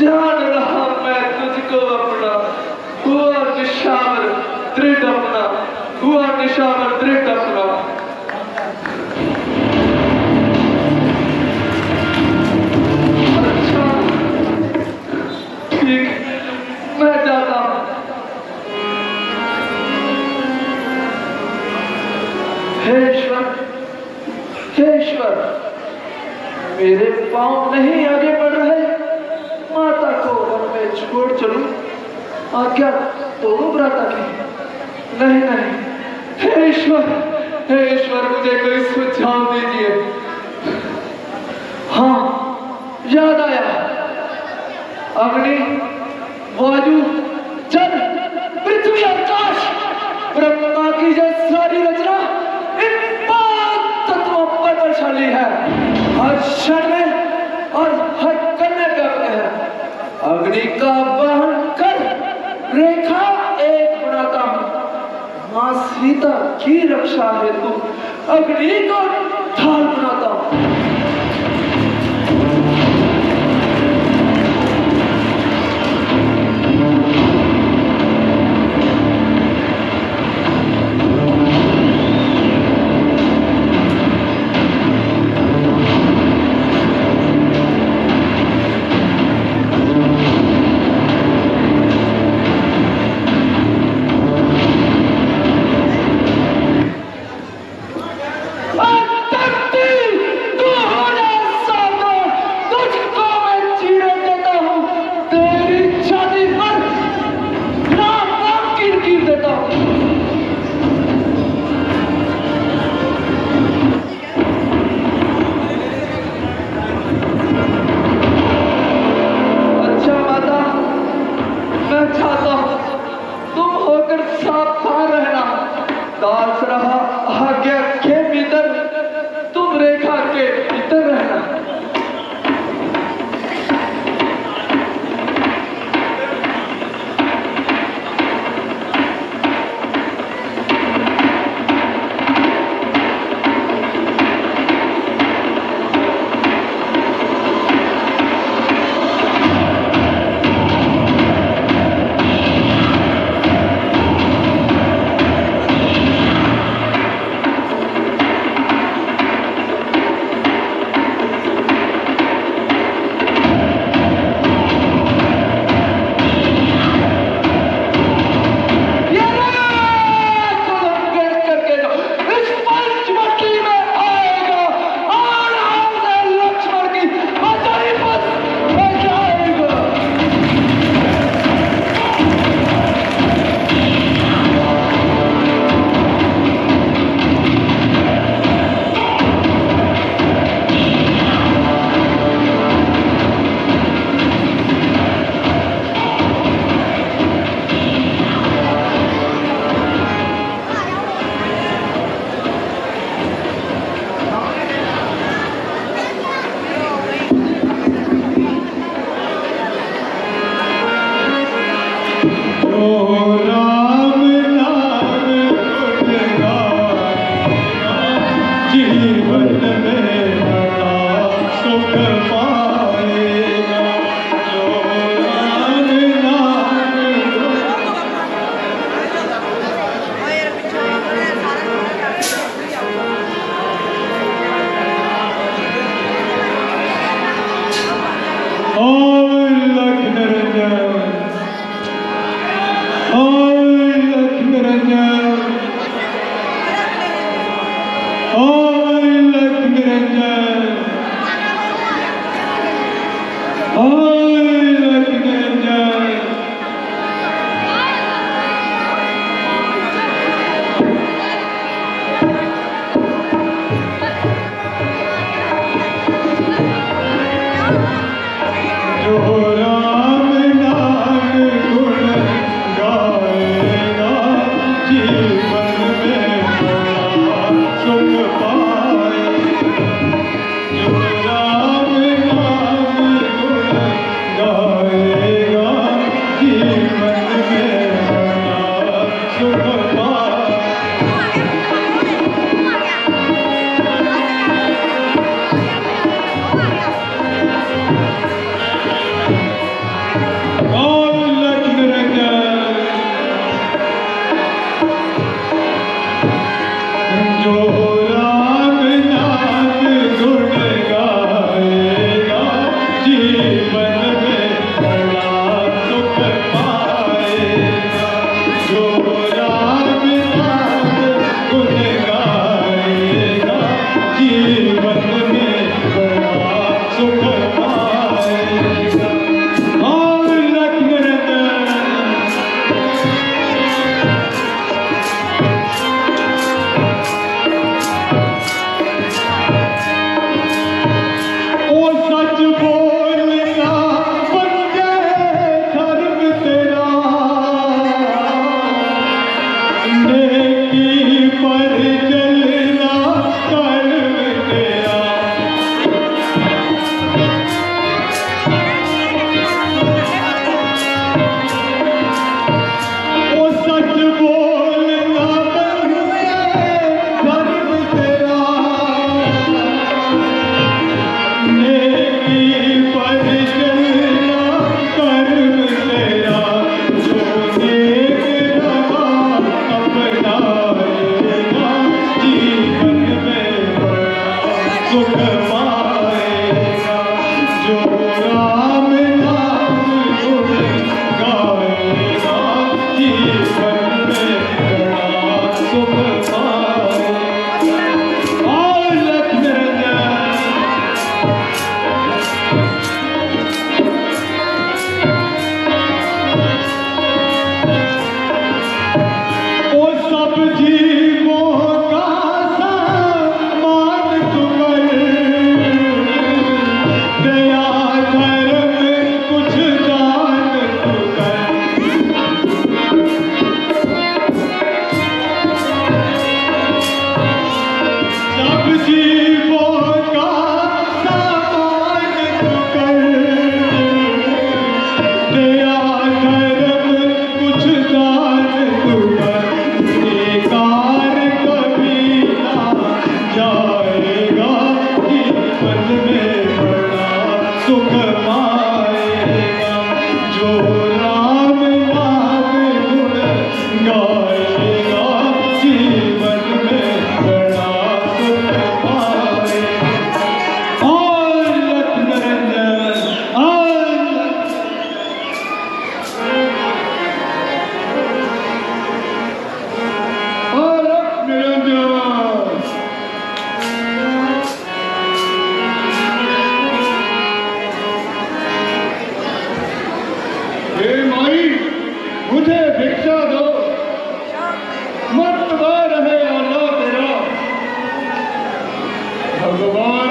जान रहा मैं तुझको अपना, हुआ निशावर दृढ़ अपना, हुआ निशावर दृढ़ अपना। अच्छा ठीक, मैं जाता हूँ। हे ईश्वर, हे ईश्वर, मेरे पांव नहीं आगे बढ़ रहे, माता को वन में छोड़ चलूं, आज्ञा तो भ्राता की। नहीं नहीं, हे ईश्वर, हे ईश्वर, मुझे कोई सुझाव दीजिए। हाँ, याद आया, अग्नि, वायु, जल, पृथ्वी, आकाश, ब्रह्मा की यह सारी रचना इन 5 तत्वों पर बलशाली है, हर क्षण में और हर कण में व्याप्त है। अग्नि का वहन कर रेखा एक बनाता हूँ, मां सीता की रक्षा हेतु अग्नि को ढाल बनाता हूँ।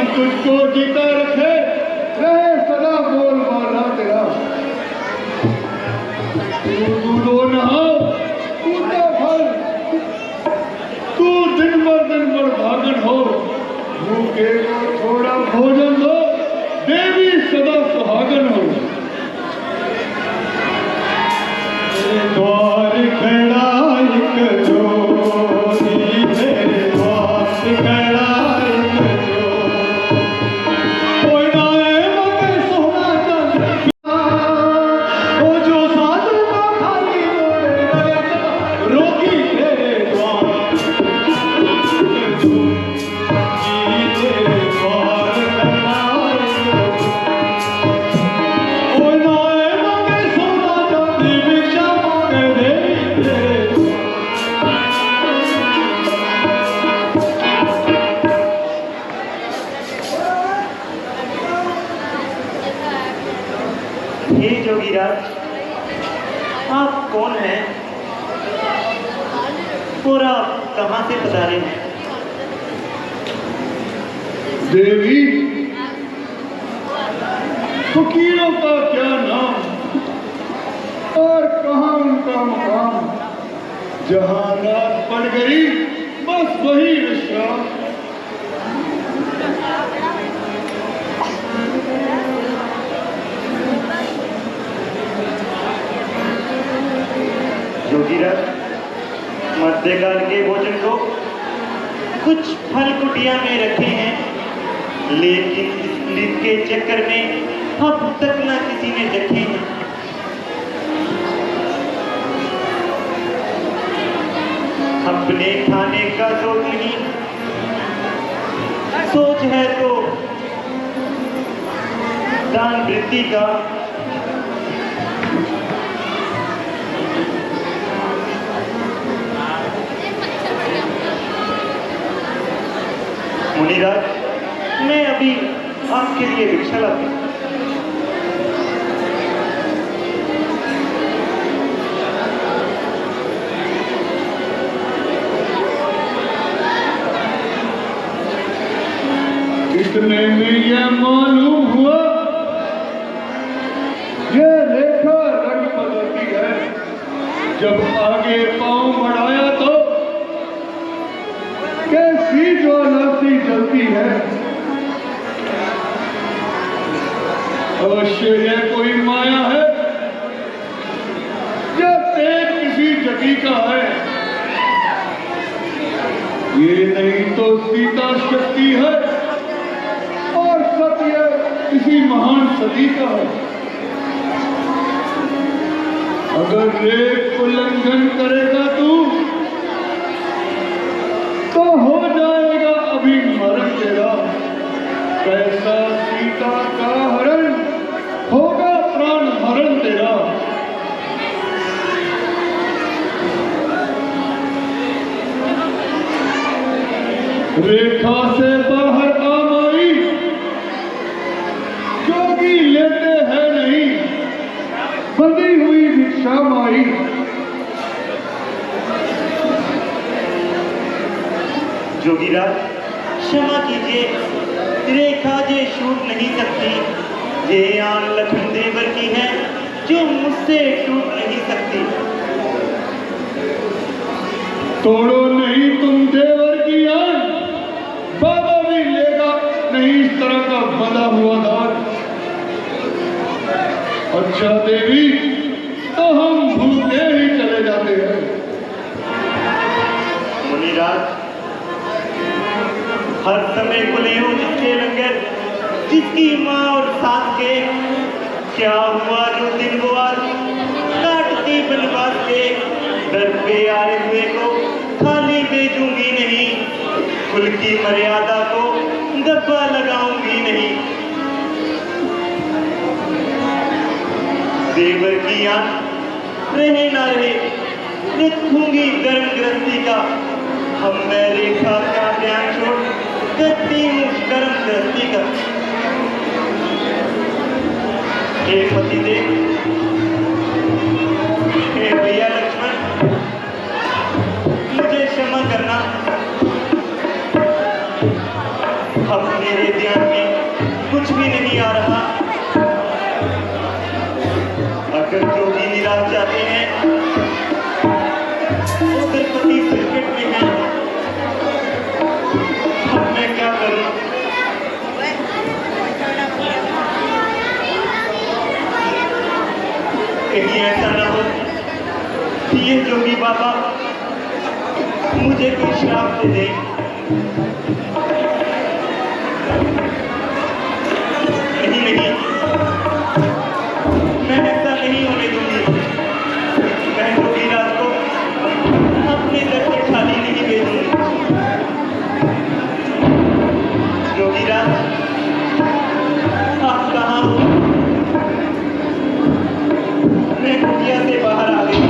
तुझको जीता रखे, रहे सदा बोल बाला तेरा। तू रो नहा, तू तो फल, तू दिन भर भागन हो। भूखे को थोड़ा भोजन दो, देवी सदा सुहागन हो। द्वार खड़ा एक जोड़ी, तेरे द्वार खड़ा एक जोड़ी। कोई ना है मगर सोना चांदी, वो जो साधु को खाली रोकी तेरे द्वार। तेरे द्वार खड़ा एक जोड़ी। कोई ना है मगर सोना चांदी, भिक्षा मांगे देवी तेरे हे जोगीराज, आप कौन हैं और आप कहाँ से पधारे हैं? देवी, फकीरों का क्या नाम और कहाँ उनका मुकाम। जहाँ रात पड़ गई बस वही विश्राम। जोगीराज, मध्यकाल के भोजन को कुछ फल कुटिया में रखे हैं, लेकिन इस लीद के चक्कर में अब तक ना किसी ने देखे हैं। अपने खाने का सोच नहीं, सोच है तो दान वृत्ति का। मुनिराज, मैं अभी आपके लिए भिक्षा लाती हूँ। इतने में यह मालूम हुआ, यह रेखा रंग बदलती है। जब आगे पांव बढ़ाया तो कैसी ज्वाला सी जलती है। अवश्य यह कोई माया है या तेज किसी जगी का है। ये नहीं तो सीता शक्ति है और सत्य किसी महान सदी का है। अगर रेत उल्लंघन करेगा तू तो हो जाएगा अभी मरण तेरा। कैसा सीता का हरण होगा प्राण हरण तेरा। रेखा से बाहर आमाई जोगी लेते हैं नहीं, बंधी हुई भिक्षा माई। जोगीराज क्षमा कीजिए, रेखा जे छूट नहीं सकती, ये आन लखन देवर की है जो मुझसे टूट नहीं सकती। तोड़ो नहीं तुम देवर की आन, बाबा भी लेगा नहीं इस तरह का बंधा हुआ दान। अच्छा देवी तो हम भूखे ही चले जाते हैं। मुनिराज, हर समय खुले हो जिसके लंगर, जिसकी माँ और सास के, क्या हुआ जो दिन वो आज काटती बनवास के। दर पे आए हुए को खाली भेजूंगी नहीं, कुल की मर्यादा को दब्बा लगाऊंगी नहीं। देवर की आंख रहे ना रहे, रखूंगी धर्म गृहस्थी का। हम मैं रेखा का ध्यान छोड़ करती हूँ कर्म गृहस्थी का। हे पतिदेव, हे भैया लक्ष्मण, मुझे क्षमा करना। अब मेरे ध्यान में कुछ भी नहीं आ रहा। अगर जोगी निराश चाहते हैं, अगर पति संकट में है, अब मैं क्या करूं? कहीं ऐसा ना हो कि ये जोगी बाबा मुझे कोई श्राप दे दे। नहीं नहीं, मैं ऐसा नहीं होने दूंगी। मैं जोगीराज को अपने दर से खाली नहीं भेजूंगी। जोगीराज, आप कहाँ हो? मैं कुटिया से बाहर आ गई।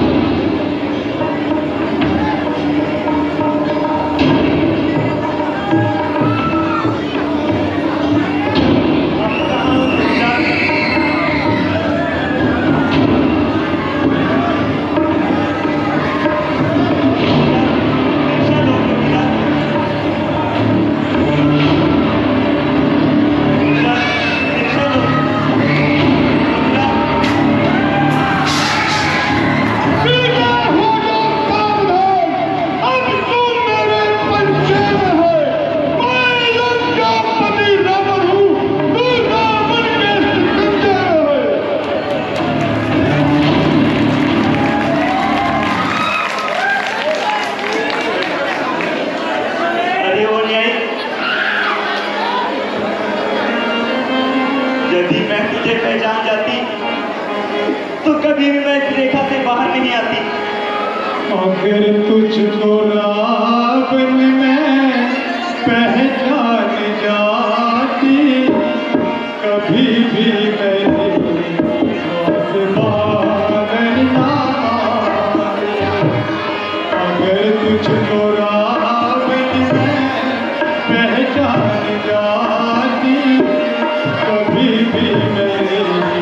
यदि मैं तुझे पहचान जाती तो कभी भी मैं इस रेखा से बाहर नहीं आती। अगर तुझको रावण में पहचान जाती, कभी भी मेरी बाहर ना आती। अगर तुझको रावण में पहचान जाती, कभी भी मेरी बाहर ना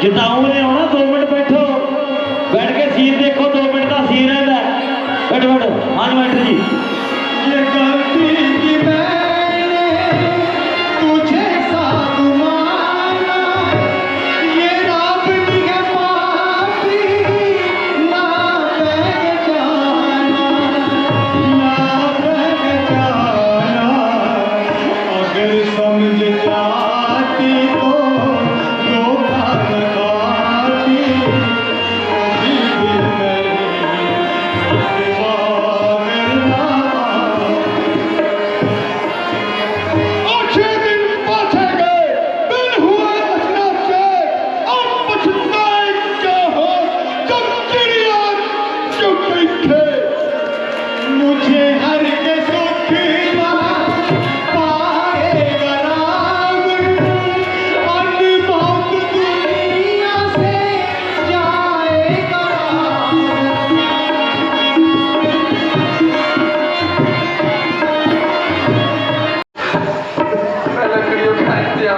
जिताऊ ने आना 2 मिनट बैठो, बैठ के सीन देखो, 2 मिनट का सीन है।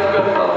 याद करता